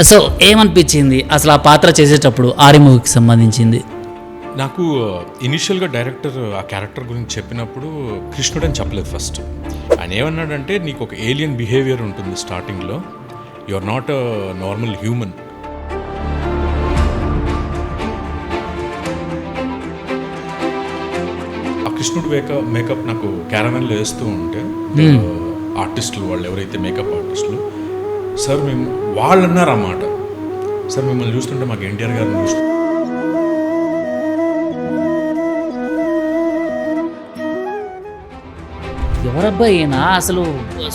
So ఏమనిపించింది అసలు ఆ పాత్ర చేసేటప్పుడు ఆరి మూవీకి సంబంధించింది? నాకు ఇనిషియల్గా డైరెక్టర్ ఆ క్యారెక్టర్ గురించి చెప్పినప్పుడు కృష్ణుడు అని చెప్పలేదు ఫస్ట్. ఆయన ఏమన్నాడంటే నీకు ఒక ఏలియన్ బిహేవియర్ ఉంటుంది స్టార్టింగ్లో, you are not a normal human. ఆ కృష్ణుడు మేకప్ నాకు క్యారవాన్లో వేస్తూ ఉంటే ఆర్టిస్టులు వాళ్ళు ఎవరైతే మేకప్ ఆర్టిస్టులు సార్ మేము వాళ్ళు అన్నారు అన్నమాట, సార్ మిమ్మల్ని చూస్తుంటే మాకు ఎన్టీఆర్ గారిని చూస్తుంటే ఎవరబ్బా ఈయన, అసలు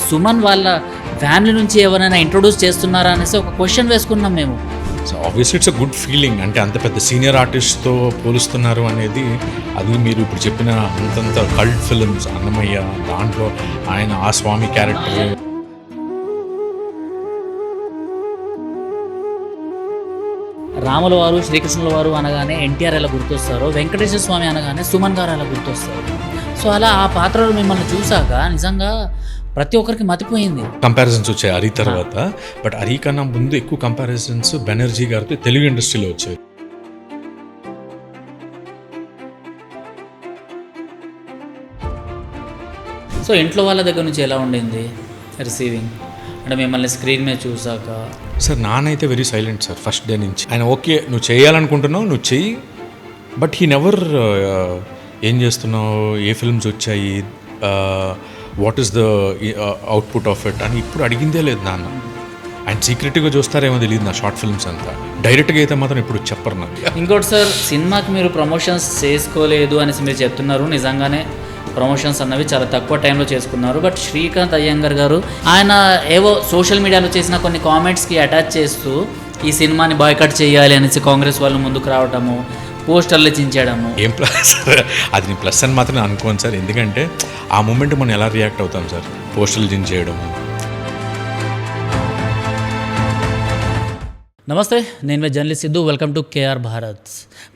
సుమన్ వాళ్ళ ఫ్యామిలీ నుంచి ఎవరైనా ఇంట్రొడ్యూస్ చేస్తున్నారా అనేసి ఒక క్వశ్చన్ వేసుకున్నాం మేము. So obviously it's a good feeling. అంటే అంత పెద్ద సీనియర్ ఆర్టిస్ట్తో పోలుస్తున్నారు అనేది, అది మీరు ఇప్పుడు చెప్పిన అంతంత కల్ట్ ఫిల్మ్స్ అన్నమయ్య, దాంట్లో ఆయన ఆ స్వామి క్యారెక్టర్, రాముల వారు శ్రీకృష్ణుల వారు అనగానే ఎన్టీఆర్ ఎలా గుర్తొస్తారో, వెంకటేశ్వర స్వామి అనగానే సుమన్ గారు ఎలా గుర్తొస్తారు. సో అలా ఆ పాత్రలు మిమ్మల్ని చూసాక నిజంగా ప్రతి ఒక్కరికి మతిపోయింది. కంపారిజన్స్ వచ్చాయి హరి తర్వాత. బట్ హరి కన్నా ముందు ఎక్కువ కంపారిజన్స్ బెనర్జీ గారితో తెలుగు ఇండస్ట్రీలో వచ్చాయి. సో ఇంట్లో వాళ్ళ దగ్గర నుంచి ఎలా ఉండింది రిసీవింగ్, అంటే మిమ్మల్ని స్క్రీన్ మీద చూసాక? సార్ నానైతే very silent sir first day నుంచి. ఆయన ఓకే నువ్వు చేయాలనుకుంటున్నావు నువ్వు చెయ్యి, బట్ హీ నెవర్ ఏం చేస్తున్నావు, ఏ ఫిల్మ్స్ వచ్చాయి, what is the output of it అని ఇప్పుడు అడిగిందే లేదు నాన్న. ఆయన సీక్రెట్గా చూస్తారేమో తెలియదు నా షార్ట్ ఫిల్మ్స్ అంతా. డైరెక్ట్గా అయితే మాత్రం ఇప్పుడు చెప్పరు నాకు. ఇంకోటి సార్, సినిమాకి మీరు ప్రమోషన్స్ చేసుకోలేదు అనేసి మీరు చెప్తున్నారు. నిజంగానే ప్రమోషన్స్ అన్నవి చాలా తక్కువ టైంలో చేసుకున్నారు. బట్ శ్రీకాంత్ అయ్యంగర్ గారు ఆయన ఏవో సోషల్ మీడియాలో చేసిన కొన్ని కామెంట్స్కి అటాచ్ చేస్తూ ఈ సినిమాని బాయ్కట్ చేయాలి అనేసి కాంగ్రెస్ వాళ్ళు ముందుకు రావటము, పోస్టర్లు చించడము. ఏం ప్లస్ అది నేను ప్లస్ అని మాత్రం అనుకోను సార్. ఎందుకంటే ఆ మూమెంట్ మనం ఎలా రియాక్ట్ అవుతాం సార్, పోస్టర్లు చించేయడము. నమస్తే, నేను మీ journalist Siddhu. Welcome to KR Bharat.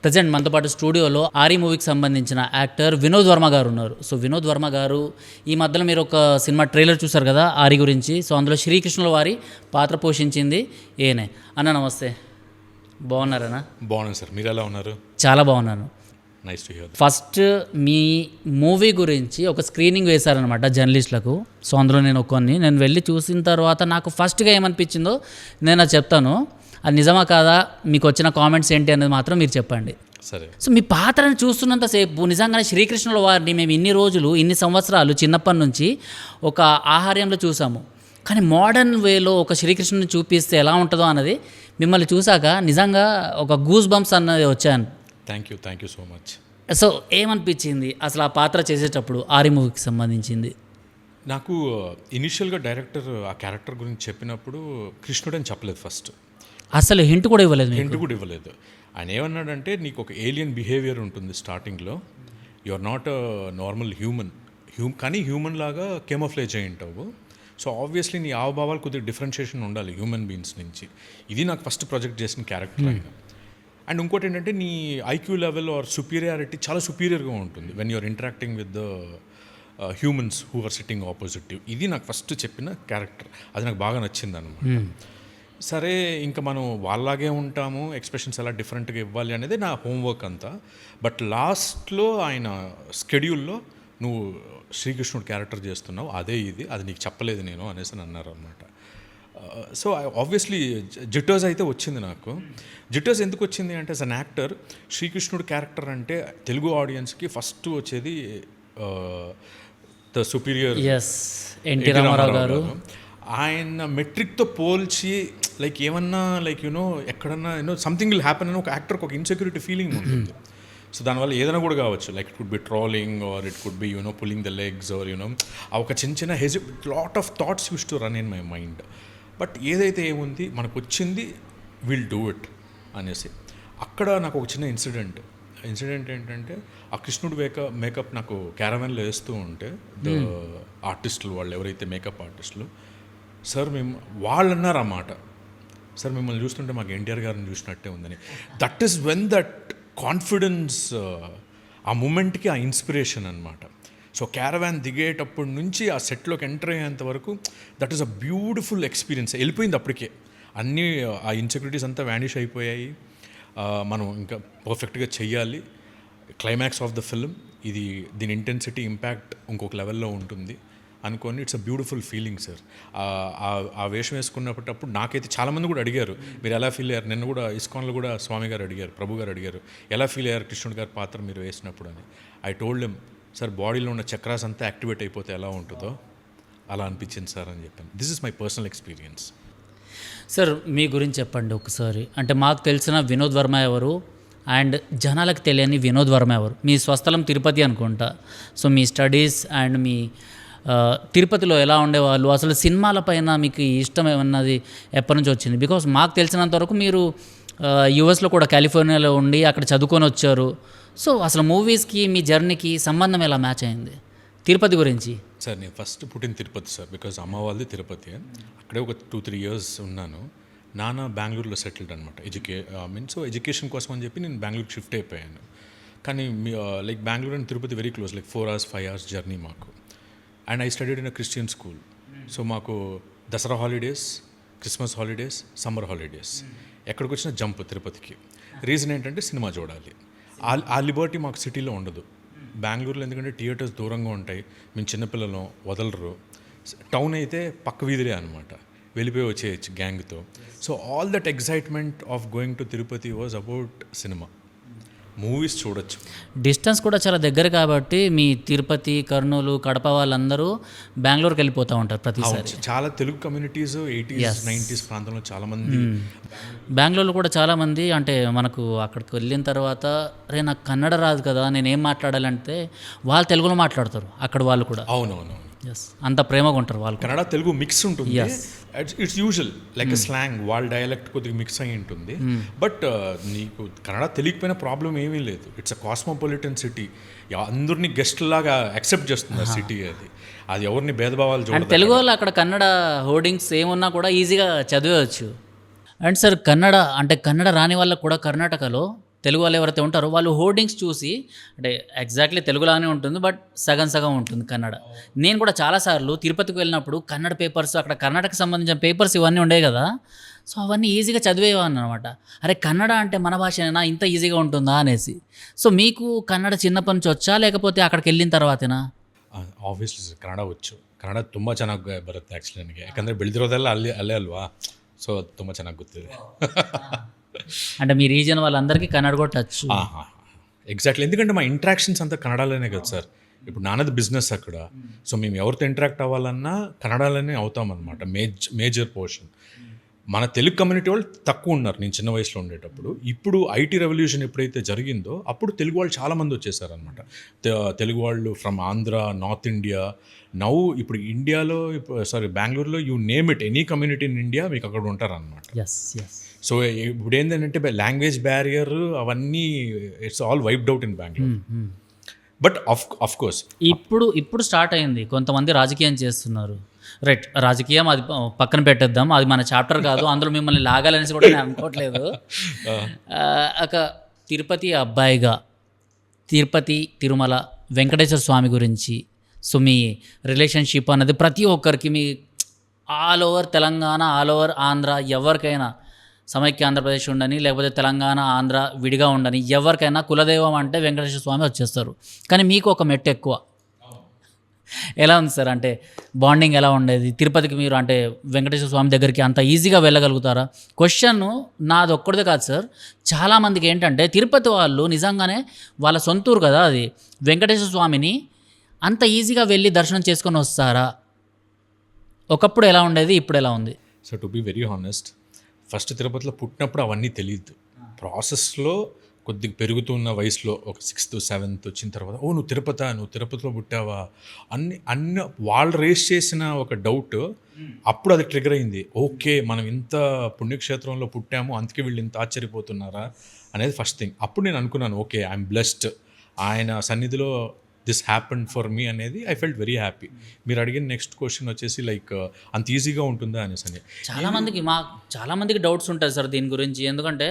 Present మనతో పాటు స్టూడియోలో ఆరి మూవీకి సంబంధించిన యాక్టర్ వినోద్ వర్మ గారు ఉన్నారు. సో వినోద్ వర్మ గారు ఈ మధ్యలో మీరు ఒక సినిమా ట్రైలర్ చూసారు కదా ఆరి గురించి. సో అందులో శ్రీకృష్ణుల వారి పాత్ర పోషించింది ఏనే అన్న. నమస్తే, బాగున్నారన్నా? బాగున్నాను సార్, మీరు ఎలా ఉన్నారు? చాలా బాగున్నాను. Nice to hear. First me movie గురించి ఒక స్క్రీనింగ్ వేశారనమాట జర్నలిస్టులకు. సో అందులో నేను వెళ్ళి చూసిన తర్వాత నాకు ఫస్ట్గా ఏమనిపించిందో నేను అది చెప్తాను. అది నిజమా కాదా, మీకు వచ్చిన కామెంట్స్ ఏంటి అనేది మాత్రం మీరు చెప్పండి. సరే. సో మీ పాత్రను చూస్తున్నంతసేపు నిజంగానే శ్రీకృష్ణుల వారిని మేము ఇన్ని రోజులు ఇన్ని సంవత్సరాలు చిన్నప్పటి నుంచి ఒక ఆహార్యంలో చూసాము. కానీ మోడర్న్ వేలో ఒక శ్రీకృష్ణుని చూపిస్తే ఎలా ఉంటుందో అన్నది మిమ్మల్ని చూసాక నిజంగా ఒక గూస్ బంప్స్ అన్నది వచ్చాను. Thank you so much. So ఏమనిపించింది అసలు ఆ పాత్ర చేసేటప్పుడు ఆరి మూవీకి సంబంధించింది? నాకు ఇనిషియల్గా డైరెక్టర్ ఆ క్యారెక్టర్ గురించి చెప్పినప్పుడు కృష్ణుడు అని చెప్పలేదు ఫస్ట్. అసలు హింట్ కూడా ఇవ్వలేదు. ఆయన ఏమన్నాడంటే నీకు ఒక ఏలియన్ బిహేవియర్ ఉంటుంది స్టార్టింగ్లో, you are not a normal human. కానీ హ్యూమన్ లాగా కేమోఫ్లేజ్ అయి ఉంటావు. సో ఆబ్వియస్లీ నీ హావభావాలు కొద్దిగా డిఫరెన్షియేషన్ ఉండాలి హ్యూమన్ బీయింగ్స్ నుంచి. ఇది నాకు ఫస్ట్ ప్రొజెక్ట్ చేసిన క్యారెక్టర్ అయినా. అండ్ ఇంకోటి ఏంటంటే నీ ఐక్యూ లెవెల్ ఆర్ సుపీరియారిటీ చాలా సుపీరియర్గా ఉంటుంది when you're interacting with the humans who are sitting opposite. ఇది నాకు ఫస్ట్ చెప్పిన క్యారెక్టర్, అది నాకు బాగా నచ్చింది అనమాట. సరే ఇంకా మనం వాళ్ళలాగే ఉంటాము, ఎక్స్ప్రెషన్స్ ఎలా డిఫరెంట్గా ఇవ్వాలి అనేది నా హోంవర్క్ అంతా. బట్ లాస్ట్లో ఆయన స్కెడ్యూల్లో నువ్వు శ్రీకృష్ణుడు క్యారెక్టర్ చేస్తున్నావు, అదే ఇది, అది నీకు చెప్పలేదు నేను అనేసి అని అన్నారు అనమాట. సో ఆబ్వియస్లీ జిటర్స్ అయితే వచ్చింది నాకు. జిటర్స్ ఎందుకు వచ్చింది అంటే యాజ్ అన్ యాక్టర్ శ్రీకృష్ణుడు క్యారెక్టర్ అంటే తెలుగు ఆడియన్స్కి ఫస్ట్ వచ్చేది ద సుపీరియర్ ఎన్టీ రామారావు గారు. ఆయన మెట్రిక్తో పోల్చి లైక్ ఏమన్నా లైక్ ఎక్కడన్నా సంథింగ్ విల్ హ్యాపెన్ అని ఒక యాక్టర్కి ఒక ఇన్సెక్యూరిటీ ఫీలింగ్ ఉంటుంది. సో దానివల్ల ఏదైనా కూడా కావచ్చు, like it could be trolling or it could be pulling the legs or ఆ ఒక చిన్న lot of thoughts use to run in my mind. But ఏదైతే ఏముంది మనకు వచ్చింది, విల్ డూ ఇట్ అనేసి. అక్కడ నాకు ఒక చిన్న ఇన్సిడెంట్ ఏంటంటే ఆ కృష్ణుడు మేకప్ నాకు క్యారవాన్లో వేస్తూ ఉంటే ద ఆర్టిస్టులు వాళ్ళు ఎవరైతే మేకప్ ఆర్టిస్టులు సార్ మేము వాళ్ళు అన్నారు అన్నమాట, సార్ మిమ్మల్ని చూస్తుంటే మాకు ఎన్టీఆర్ గారిని చూసినట్టే ఉందని. That is when that confidence, ఆ మూమెంట్కి ఆ ఇన్స్పిరేషన్ అనమాట. సో క్యారవాన్ దిగేటప్పటి నుంచి ఆ సెట్లోకి ఎంటర్ అయ్యేంత వరకు that is a beautiful experience. వెళ్ళిపోయింది అప్పటికే, అన్నీ ఆ ఇన్సెక్యూరిటీస్ అంతా వ్యానిష్ అయిపోయాయి. మనం ఇంకా పర్ఫెక్ట్గా చెయ్యాలి. క్లైమాక్స్ ఆఫ్ ద ఫిల్మ్ ఇది, దీని ఇంటెన్సిటీ ఇంపాక్ట్ ఇంకొక లెవెల్లో ఉంటుంది అనుకొని it's a beautiful feeling sir. ఆ వేషం వేసుకున్నప్పుడు నాకైతే చాలామంది కూడా అడిగారు మీరు ఎలా ఫీల్ అయ్యారు. నిన్న కూడా ఇస్కాన్లో కూడా స్వామి గారు అడిగారు, ప్రభు గారు అడిగారు ఎలా ఫీల్ అయ్యారు కృష్ణుడు గారి పాత్ర మీరు వేసినప్పుడు అని. ఐ టోల్డ్ హిమ్ సార్ బాడీలో ఉన్న చక్రాస్ అంతా యాక్టివేట్ అయిపోతే ఎలా ఉంటుందో అలా అనిపించింది సార్ అని చెప్పాను. This is my personal experience. Sir మీ గురించి చెప్పండి ఒకసారి. అంటే మాకు తెలిసిన వినోద్ వర్మ ఎవరు అండ్ జనాలకు తెలియని వినోద్ వర్మ ఎవరు? మీ స్వస్థలం తిరుపతి అనుకుంటా. సో మీ స్టడీస్ అండ్ మీ తిరుపతిలో ఎలా ఉండేవాళ్ళు, అసలు సినిమాల పైన మీకు ఇష్టం ఏమన్నది ఎప్పటి నుంచి వచ్చింది? బికాస్ మాకు తెలిసినంత వరకు మీరు యూఎస్లో కూడా కాలిఫోర్నియాలో ఉండి అక్కడ చదువుకొని వచ్చారు. సో అసలు మూవీస్కి మీ జర్నీకి సంబంధం ఎలా మ్యాచ్ అయింది తిరుపతి గురించి? సార్ నేను ఫస్ట్ పుట్టిన తిరుపతి సార్, బికాజ్ అమ్మ వాళ్ళది తిరుపతి. అక్కడే ఒక 2-3 years ఉన్నాను. నాన్న బెంగళూరులో సెటిల్డ్ అనమాట. సో ఎడ్యుకేషన్ కోసం అని చెప్పి నేను బెంగళూరుకి షిఫ్ట్ అయిపోయాను. కానీ like Bengaluru and Tirupati very close, like 4 hours 5 hours journey మాకు. And I studied in a Christian school. So మాకు Dasara holidays, Christmas holidays, summer holidays ఎక్కడికి వచ్చినా జంప్ తిరుపతికి. రీజన్ ఏంటంటే సినిమా చూడాలి. ఆ లిబర్టీ మాకు సిటీలో ఉండదు. బెంగళూరులో ఎందుకంటే థియేటర్స్ దూరంగా ఉంటాయి, మేము చిన్నపిల్లలు వదలరు. టౌన్ అయితే పక్క వీధిలే అనమాట, వెళ్ళిపోయి వచ్చేయచ్చు గ్యాంగ్తో. So all that excitement of going to Tirupati was about cinema, movies చూడొచ్చు. డిస్టెన్స్ కూడా చాలా దగ్గర కాబట్టి మీ తిరుపతి, కర్నూలు, కడప వాళ్ళందరూ బెంగళూరుకి వెళ్ళిపోతూ ఉంటారు ప్రతిసారి. చాలా తెలుగు కమ్యూనిటీస్ 80s 90s ప్రాంతంలో చాలామంది. బెంగళూరులో కూడా చాలామంది అంటే మనకు అక్కడికి వెళ్ళిన తర్వాత అరే నాకు కన్నడ రాదు కదా నేనేం మాట్లాడాలంటే వాళ్ళు తెలుగులో మాట్లాడతారు అక్కడ వాళ్ళు కూడా. అవునవును, ఎస్, అంత ప్రేమగా ఉంటారు వాళ్ళు. కన్నడ తెలుగు మిక్స్ ఉంటుంది. ఇట్స్ యూజువల్ లైక్ స్లాంగ్, వాళ్ళ డైలెక్ట్ కొద్దిగా మిక్స్ అయి ఉంటుంది. బట్ నీకు కన్నడ తెలియకపోయినా ప్రాబ్లం ఏమీ లేదు. ఇట్స్ అ కాస్మోపాలిటన్ సిటీ, అందరినీ గెస్ట్ లాగా యాక్సెప్ట్ చేస్తుంది ఆ సిటీ. అది ఎవరిని భేదభావాలు చూడాలి. తెలుగు వాళ్ళు అక్కడ కన్నడ హోర్డింగ్స్ ఏమున్నా కూడా ఈజీగా చదివచ్చు. అండ్ సార్ కన్నడ రాని వాళ్ళకు కూడా కర్ణాటకలో తెలుగు వాళ్ళు ఎవరైతే ఉంటారో వాళ్ళు హోర్డింగ్స్ చూసి, అంటే ఎగ్జాక్ట్లీ తెలుగులానే ఉంటుంది బట్ సగం సగం ఉంటుంది కన్నడ. నేను కూడా చాలాసార్లు తిరుపతికి వెళ్ళినప్పుడు కన్నడ పేపర్స్, అక్కడ కర్ణాటకకు సంబంధించిన పేపర్స్ ఇవన్నీ ఉండేవి కదా, సో అవన్నీ ఈజీగా చదివేవాన్ని అనమాట. అరే కన్నడ అంటే మన భాషనేనా, ఇంత ఈజీగా ఉంటుందా అనేసి. సో మీకు కన్నడ చిన్నప్పటి నుంచి వచ్చా లేకపోతే అక్కడికి వెళ్ళిన తర్వాతేనా? ಆಬ್ವಿಯಸ್ಲಿ ಸರ್ ಕನ್ನಡ వచ్చు. ಕನ್ನಡ ತುಂಬ ಚೆನ್ನಾಗಿ ಬರುತ್ತೆ ಆ್ಯಕ್ಚುಲಿ ನನಗೆ, ಯಾಕಂದರೆ ಬೆಳೆದಿರೋದೆಲ್ಲ ಅಲ್ಲೇ ಅಲ್ವಾ. ಸೊ ಅದು ತುಂಬ ಚೆನ್ನಾಗಿ ಗೊತ್ತಿದೆ. అంటే మీ రీజన్ వాళ్ళందరికీ కన్నడ కూడా టచ్? ఎగ్జాక్ట్లీ, ఎందుకంటే మా ఇంట్రాక్షన్స్ అంతా కన్నడలోనే కదా సార్. ఇప్పుడు నాన్నది బిజినెస్ అక్కడ, సో మేము ఎవరితో ఇంటరాక్ట్ అవ్వాలన్నా కన్నడలోనే అవుతామన్నమాట. Major portion. మన తెలుగు కమ్యూనిటీ వాళ్ళు తక్కువ ఉన్నారు నేను చిన్న వయసులో ఉండేటప్పుడు. ఇప్పుడు ఐటీ రెవల్యూషన్ ఎప్పుడైతే జరిగిందో అప్పుడు తెలుగు వాళ్ళు చాలామంది వచ్చేసారనమాట. తెలుగు వాళ్ళు from Andhra, north India. Now ఇప్పుడు ఇండియాలో, బెంగళూరులో you name it, any community in India మీకు అక్కడ ఉంటారనమాట. సో ఇప్పుడు ఏంటంటే లాంగ్వేజ్ బ్యారియర్ అవన్నీ it's all wiped out in Bengaluru. But of course ఇప్పుడు స్టార్ట్ అయింది, కొంతమంది రాజకీయం చేస్తున్నారు. రైట్, రాజకీయం అది పక్కన పెట్టేద్దాం, అది మన చాప్టర్ కాదు, అందులో మిమ్మల్ని లాగాలనేసి కూడా నేను అనుకోవట్లేదు. ఒక తిరుపతి అబ్బాయిగా తిరుపతి, తిరుమల వెంకటేశ్వర స్వామి గురించి, సో మీ రిలేషన్షిప్ అన్నది ప్రతి ఒక్కరికి, me all over Telangana, all over Andhra, ఎవరికైనా సమైక్య ఆంధ్రప్రదేశ్ ఉండని లేకపోతే తెలంగాణ ఆంధ్ర విడిగా ఉండని ఎవరికైనా కులదైవం అంటే వెంకటేశ్వర స్వామి వచ్చేస్తారు. కానీ మీకు ఒక మెట్టు ఎక్కువ. ఎలా ఉంది సార్, అంటే బాండింగ్ ఎలా ఉండేది తిరుపతికి మీరు? అంటే వెంకటేశ్వర స్వామి దగ్గరికి అంత ఈజీగా వెళ్ళగలుగుతారా? క్వశ్చన్ నాది ఒక్కడిదే కాదు సార్, చాలామందికి ఏంటంటే తిరుపతి వాళ్ళు నిజంగానే వాళ్ళ సొంతూరు కదా అది, వెంకటేశ్వర స్వామిని అంత ఈజీగా వెళ్ళి దర్శనం చేసుకొని వస్తారా? ఒకప్పుడు ఎలా ఉండేది, ఇప్పుడు ఎలా ఉంది? So to be very honest, first తిరుపతిలో పుట్టినప్పుడు అవన్నీ తెలియదు. ప్రాసెస్లో కొద్దిగా పెరుగుతున్న వయసులో ఒక 6th 7th వచ్చిన తర్వాత నువ్వు తిరుపతిలో పుట్టావా అన్ని వాళ్ళు రేస్ చేసిన ఒక డౌట్, అప్పుడు అది ట్రిగర్ అయింది. ఓకే, మనం ఇంత పుణ్యక్షేత్రంలో పుట్టాము, అందుకే వీళ్ళు ఇంత ఆశ్చర్యపోతున్నారా అనేది ఫస్ట్ థింగ్. అప్పుడు నేను అనుకున్నాను, ఓకే ఐఎమ్ బ్లెస్డ్, ఆయన సన్నిధిలో దిస్ హ్యాపెండ్ ఫర్ మీ అనేది ఐ ఫెల్ట్ వెరీ హ్యాపీ. మీరు అడిగిన నెక్స్ట్ క్వశ్చన్ వచ్చేసి లైక్ అంత ఈజీగా ఉంటుందా అనేసి అని చాలామందికి డౌట్స్ ఉంటాయి సార్ దీని గురించి. ఎందుకంటే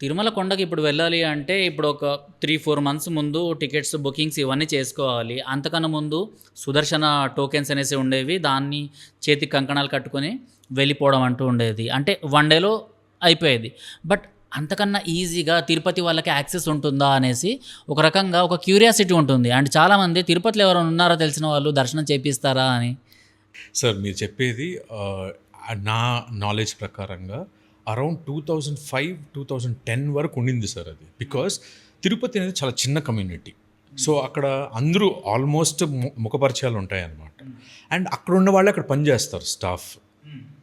తిరుమల కొండకి ఇప్పుడు వెళ్ళాలి అంటే ఇప్పుడు ఒక 3-4 మంత్స్ ముందు టికెట్స్ బుకింగ్స్ ఇవన్నీ చేసుకోవాలి. అంతకన్నా ముందు సుదర్శన టోకెన్స్ అనేసి ఉండేవి. దాన్ని చేతికి కంకణాలు కట్టుకొని వెళ్ళిపోవడం అంటూ ఉండేది. అంటే 1 డేలో అయిపోయేది. బట్ అంతకన్నా ఈజీగా తిరుపతి వాళ్ళకి యాక్సెస్ ఉంటుందా అనేసి ఒక రకంగా ఒక క్యూరియాసిటీ ఉంటుంది. అండ్ చాలామంది తిరుపతిలో ఎవరైనా ఉన్నారో తెలిసిన వాళ్ళు దర్శనం చేపిస్తారా అని. సార్ మీరు చెప్పేది నా నాలెడ్జ్ ప్రకారంగా అరౌండ్ 2005-2010 వరకు ఉండింది సార్ అది. బికాస్ తిరుపతి అనేది చాలా చిన్న కమ్యూనిటీ. సో అక్కడ అందరూ ఆల్మోస్ట్ ముఖపరిచయాలు ఉంటాయన్నమాట. అండ్ అక్కడ ఉన్న వాళ్ళు అక్కడ పనిచేస్తారు స్టాఫ్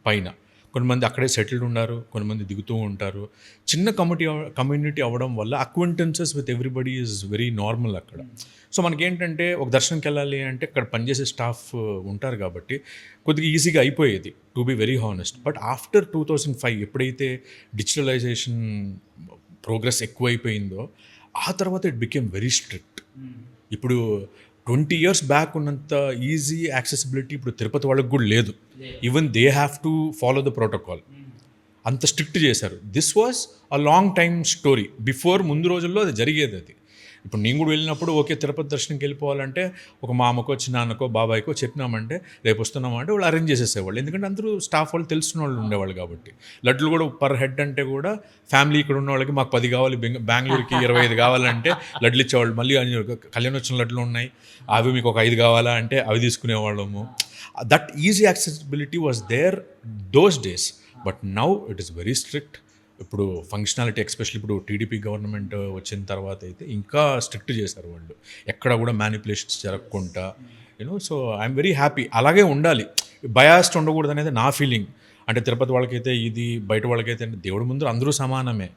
పైన. కొంతమంది అక్కడే సెటిల్డ్ ఉన్నారు, కొంతమంది దిగుతూ ఉంటారు. చిన్న కమ్యూనిటీ అవ్వడం వల్ల acquaintances with everybody is very normal అక్కడ. సో మనకేంటంటే ఒక దర్శనంకి వెళ్ళాలి అంటే అక్కడ పనిచేసే స్టాఫ్ ఉంటారు కాబట్టి కొద్దిగా ఈజీగా అయిపోయేది, to be very honest. But after 2005 ఎప్పుడైతే డిజిటలైజేషన్ ప్రోగ్రెస్ ఎక్కువైపోయిందో ఆ తర్వాత ఇట్ బికేమ్ వెరీ స్ట్రిక్ట్. ఇప్పుడు 20 years బ్యాక్ ఉన్నంత ఈజీ యాక్సెసిబిలిటీ ఇప్పుడు తిరుపతి వాళ్ళకి కూడా లేదు. Even they have to follow the protocol. అంత స్ట్రిక్ట్ చేశారు. This was a long time story. Before ముందు రోజుల్లో అది జరిగేది. అది ఇప్పుడు నేను కూడా వెళ్ళినప్పుడు ఓకే తిరుపతి దర్శనంకి వెళ్ళిపోవాలంటే ఒక మామకో చిన్నాన్నకో బాబాయ్కో చెప్పినామంటే రేపు వస్తున్నామంటే వాళ్ళు అరేంజ్ చేసేసేవాళ్ళు. ఎందుకంటే అందరూ స్టాఫ్ వాళ్ళు తెలిసిన వాళ్ళు ఉండేవాళ్ళు కాబట్టి. లడ్లు కూడా పర్ హెడ్ అంటే కూడా ఫ్యామిలీ ఇక్కడ ఉన్న వాళ్ళకి మాకు 10 కావాలి, బెంగళూరుకి 25 కావాలంటే లడ్లు ఇచ్చేవాళ్ళు. మళ్ళీ కళ్యాణోత్సవం లడ్లు ఉన్నాయి, అవి మీకు ఒక 5 కావాలా అంటే అవి తీసుకునేవాళ్ళము. That easy accessibility was there those days. But now it is very strict. ఇప్పుడు ఫంక్షనాలిటీ ఎస్పెషల్లీ ఇప్పుడు టీడీపీ గవర్నమెంట్ వచ్చిన తర్వాత అయితే ఇంకా స్ట్రిక్ట్ చేశారు వాళ్ళు. ఎక్కడ కూడా మ్యానిపులేషన్స్ జరగకుండా సో ఐఎమ్ వెరీ హ్యాపీ. అలాగే ఉండాలి, బయాస్డ్ ఉండకూడదు అనేది నా ఫీలింగ్. అంటే తిరుపతి వాళ్ళకైతే ఇది, బయట వాళ్ళకైతే దేవుడి ముందు అందరూ సమానమే.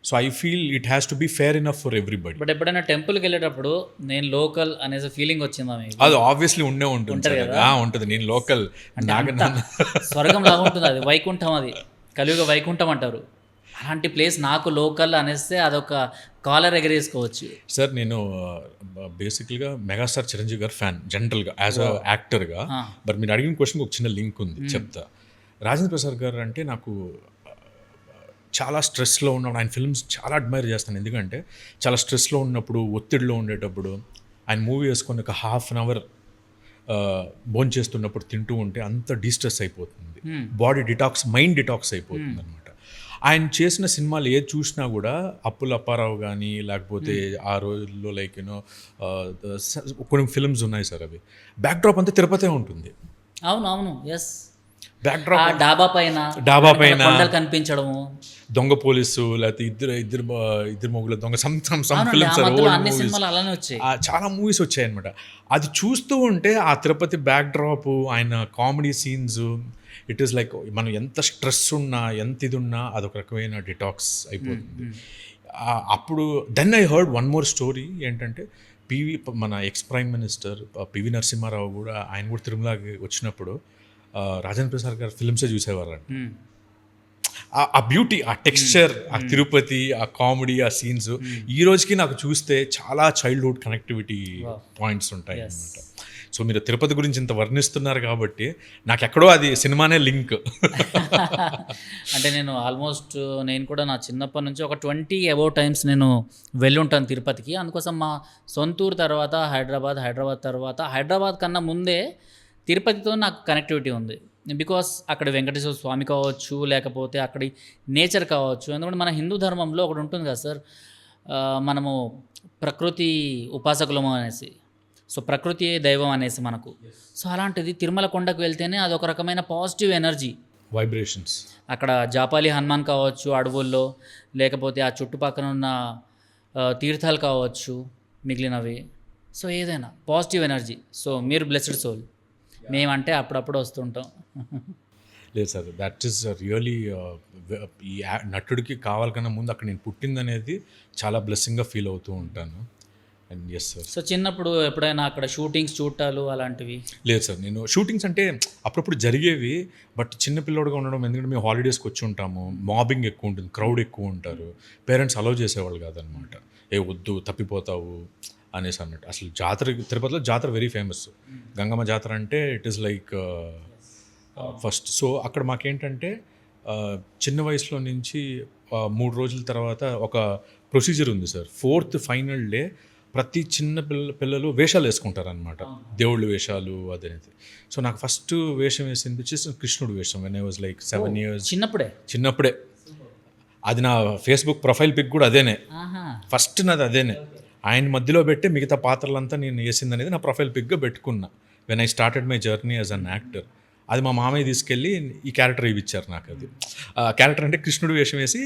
So I feel it has to be fair enough for everybody. But ఎప్పుడైనా టెంపుల్కి వెళ్ళేటప్పుడు నేను లోకల్ అనేసి ఫీలింగ్ వచ్చిందా మీకు? అది ఆబ్వియస్లీ ఉంటుంది నేను లోకల్. స్వర్గం లాగా ఉంటుంది అది, వైకుంఠం, అది కలియుగ వైకుంఠం అంటారు. అలాంటి ప్లేస్ నాకు లోకల్ అనేస్తే అదొక కాలర్ ఎగరేసుకోవచ్చు. సార్ నేను బేసిక్గా మెగాస్టార్ చిరంజీవి గారు ఫ్యాన్ జనరల్గా యాజ్ అ యాక్టర్గా. బట్ మీరు అడిగిన క్వశ్చన్కి ఒక చిన్న లింక్ ఉంది, చెప్తా. రాజేంద్ర ప్రసాద్ గారు అంటే నాకు చాలా స్ట్రెస్లో ఉన్నప్పుడు ఆయన ఫిల్మ్స్ చాలా అడ్మైర్ చేస్తాను. ఎందుకంటే చాలా స్ట్రెస్లో ఉన్నప్పుడు, ఒత్తిడిలో ఉండేటప్పుడు ఆయన మూవీ వేసుకొని ఒక ½ an hour భోజనం చేస్తున్నప్పుడు తింటూ ఉంటే అంత డీస్ట్రెస్ అయిపోతుంది, బాడీ డిటాక్స్, మైండ్ డిటాక్స్ అయిపోతుంది అనమాట. ఆయన చేసిన సినిమాలు ఏది చూసినా కూడా అప్పుల అప్పారావు కానీ లేకపోతే ఆ రోజుల్లో లైక్ కొన్ని ఫిల్మ్స్ ఉన్నాయి సార్, అవి బ్యాక్డ్రాప్ అంతా తిరుపతే ఉంటుంది. అవును ఎస్. బ్యాక్డ్రాప్ డాబా పైన కనిపించడము, దొంగ పోలీసు, లేకపోతే ఇద్దరు మొగుల దొంగ, చాలా మూవీస్ వచ్చాయి అనమాట. అది చూస్తూ ఉంటే ఆ తిరుపతి బ్యాక్డ్రాప్, ఆయన comedy scenes, it is like మనం ఎంత స్ట్రెస్ ఉన్నా, ఎంత ఇది ఉన్నా అదొక రకమైన డిటాక్స్ అయిపోతుంది. అప్పుడు then I heard one more story ఏంటంటే మన X prime minister PV Narasimha Rao కూడా, ఆయన కూడా తిరుమలకి వచ్చినప్పుడు రాజేంద్ర ప్రసాద్ గారు ఫిల్మ్సే చూసేవారు. ఆ బ్యూటీ, ఆ టెక్స్చర్, ఆ తిరుపతి, ఆ కామెడీ, ఆ సీన్స్ ఈ రోజుకి నాకు చూస్తే చాలా చైల్డ్హుడ్ కనెక్టివిటీ పాయింట్స్ ఉంటాయి అన్నమాట. సో మీరు తిరుపతి గురించి ఇంత వర్ణిస్తున్నారు కాబట్టి నాకు ఎక్కడో అది సినిమానే లింక్. అంటే నేను ఆల్మోస్ట్ నేను కూడా నా చిన్నప్పటి నుంచి ఒక 20 above times నేను వెళ్ళి ఉంటాను తిరుపతికి. అందుకోసం మా సొంతూరు తర్వాత హైదరాబాద్ తర్వాత హైదరాబాద్ కన్నా ముందే తిరుపతితో నాకు కనెక్టివిటీ ఉంది. బికాస్ అక్కడ వెంకటేశ్వర స్వామి కావచ్చు, లేకపోతే అక్కడి నేచర్ కావచ్చు. ఎందుకంటే మన హిందూ ధర్మంలో ఒకటి ఉంటుంది కదా సార్, మనము ప్రకృతి ఉపాసకులము అనేసి. సో ప్రకృతి దైవం అనేసి మనకు. సో అలాంటిది తిరుమల కొండకు వెళ్తేనే అదొక రకమైన పాజిటివ్ ఎనర్జీ, వైబ్రేషన్స్. అక్కడ జాపాలి హనుమాన్ కావచ్చు అడవుల్లో, లేకపోతే ఆ చుట్టుపక్కల ఉన్న తీర్థాలు కావచ్చు మిగిలినవి. సో ఏదైనా పాజిటివ్ ఎనర్జీ. సో మీరు బ్లెస్డ్ సోల్. మేమంటే అప్పుడప్పుడు వస్తుంటాం. లేదు సార్, దట్ ఈస్ రియలీ ఈ నటుడికి కావాలకన్నా ముందు అక్కడ నేను పుట్టిందనేది చాలా బ్లెస్సింగ్గా ఫీల్ అవుతూ ఉంటాను. And yes sir. సో చిన్నప్పుడు ఎప్పుడైనా అక్కడ షూటింగ్స్ చూడటాలు అలాంటివి? లేదు సార్, నేను షూటింగ్స్ అంటే అప్పుడప్పుడు జరిగేవి. బట్ చిన్నపిల్లోడుగా ఉండడం, ఎందుకంటే మేము హాలిడేస్కి వచ్చి ఉంటాము, మాబింగ్ ఎక్కువ ఉంటుంది, క్రౌడ్ ఎక్కువ ఉంటారు, పేరెంట్స్ అలౌ చేసేవాళ్ళు కాదనమాట. వద్దు తప్పిపోతావు అనేసి అన్నట్టు. అసలు జాతర, తిరుపతిలో జాతర వెరీ ఫేమస్. గంగమ్మ జాతర అంటే it is like first. So అక్కడ మాకేంటంటే చిన్న వయసులో నుంచి 3 రోజుల తర్వాత ఒక ప్రొసీజర్ ఉంది సార్. 4th ఫైనల్ డే ప్రతి చిన్న పిల్లలు వేషాలు వేసుకుంటారనమాట, దేవుళ్ళ వేషాలు అదనేది. సో నాకు ఫస్ట్ వేషం వేసింది వచ్చేసి కృష్ణుడు వేషం. When I was like 7 years. చిన్నప్పుడే అది నా ఫేస్బుక్ ప్రొఫైల్ పిక్ కూడా అదేనే, ఫస్ట్ నాది అదేనే. ఆయన మధ్యలో పెట్టి మిగతా పాత్రలంతా నేను వేసింది అనేది నా ప్రొఫైల్ పిక్గా పెట్టుకున్నా when I started my journey as an actor. అది మా మామయ్య తీసుకెళ్ళి ఈ క్యారెక్టర్ ఇవ్విచ్చారు నాకు. అది క్యారెక్టర్ అంటే కృష్ణుడు వేషం వేసి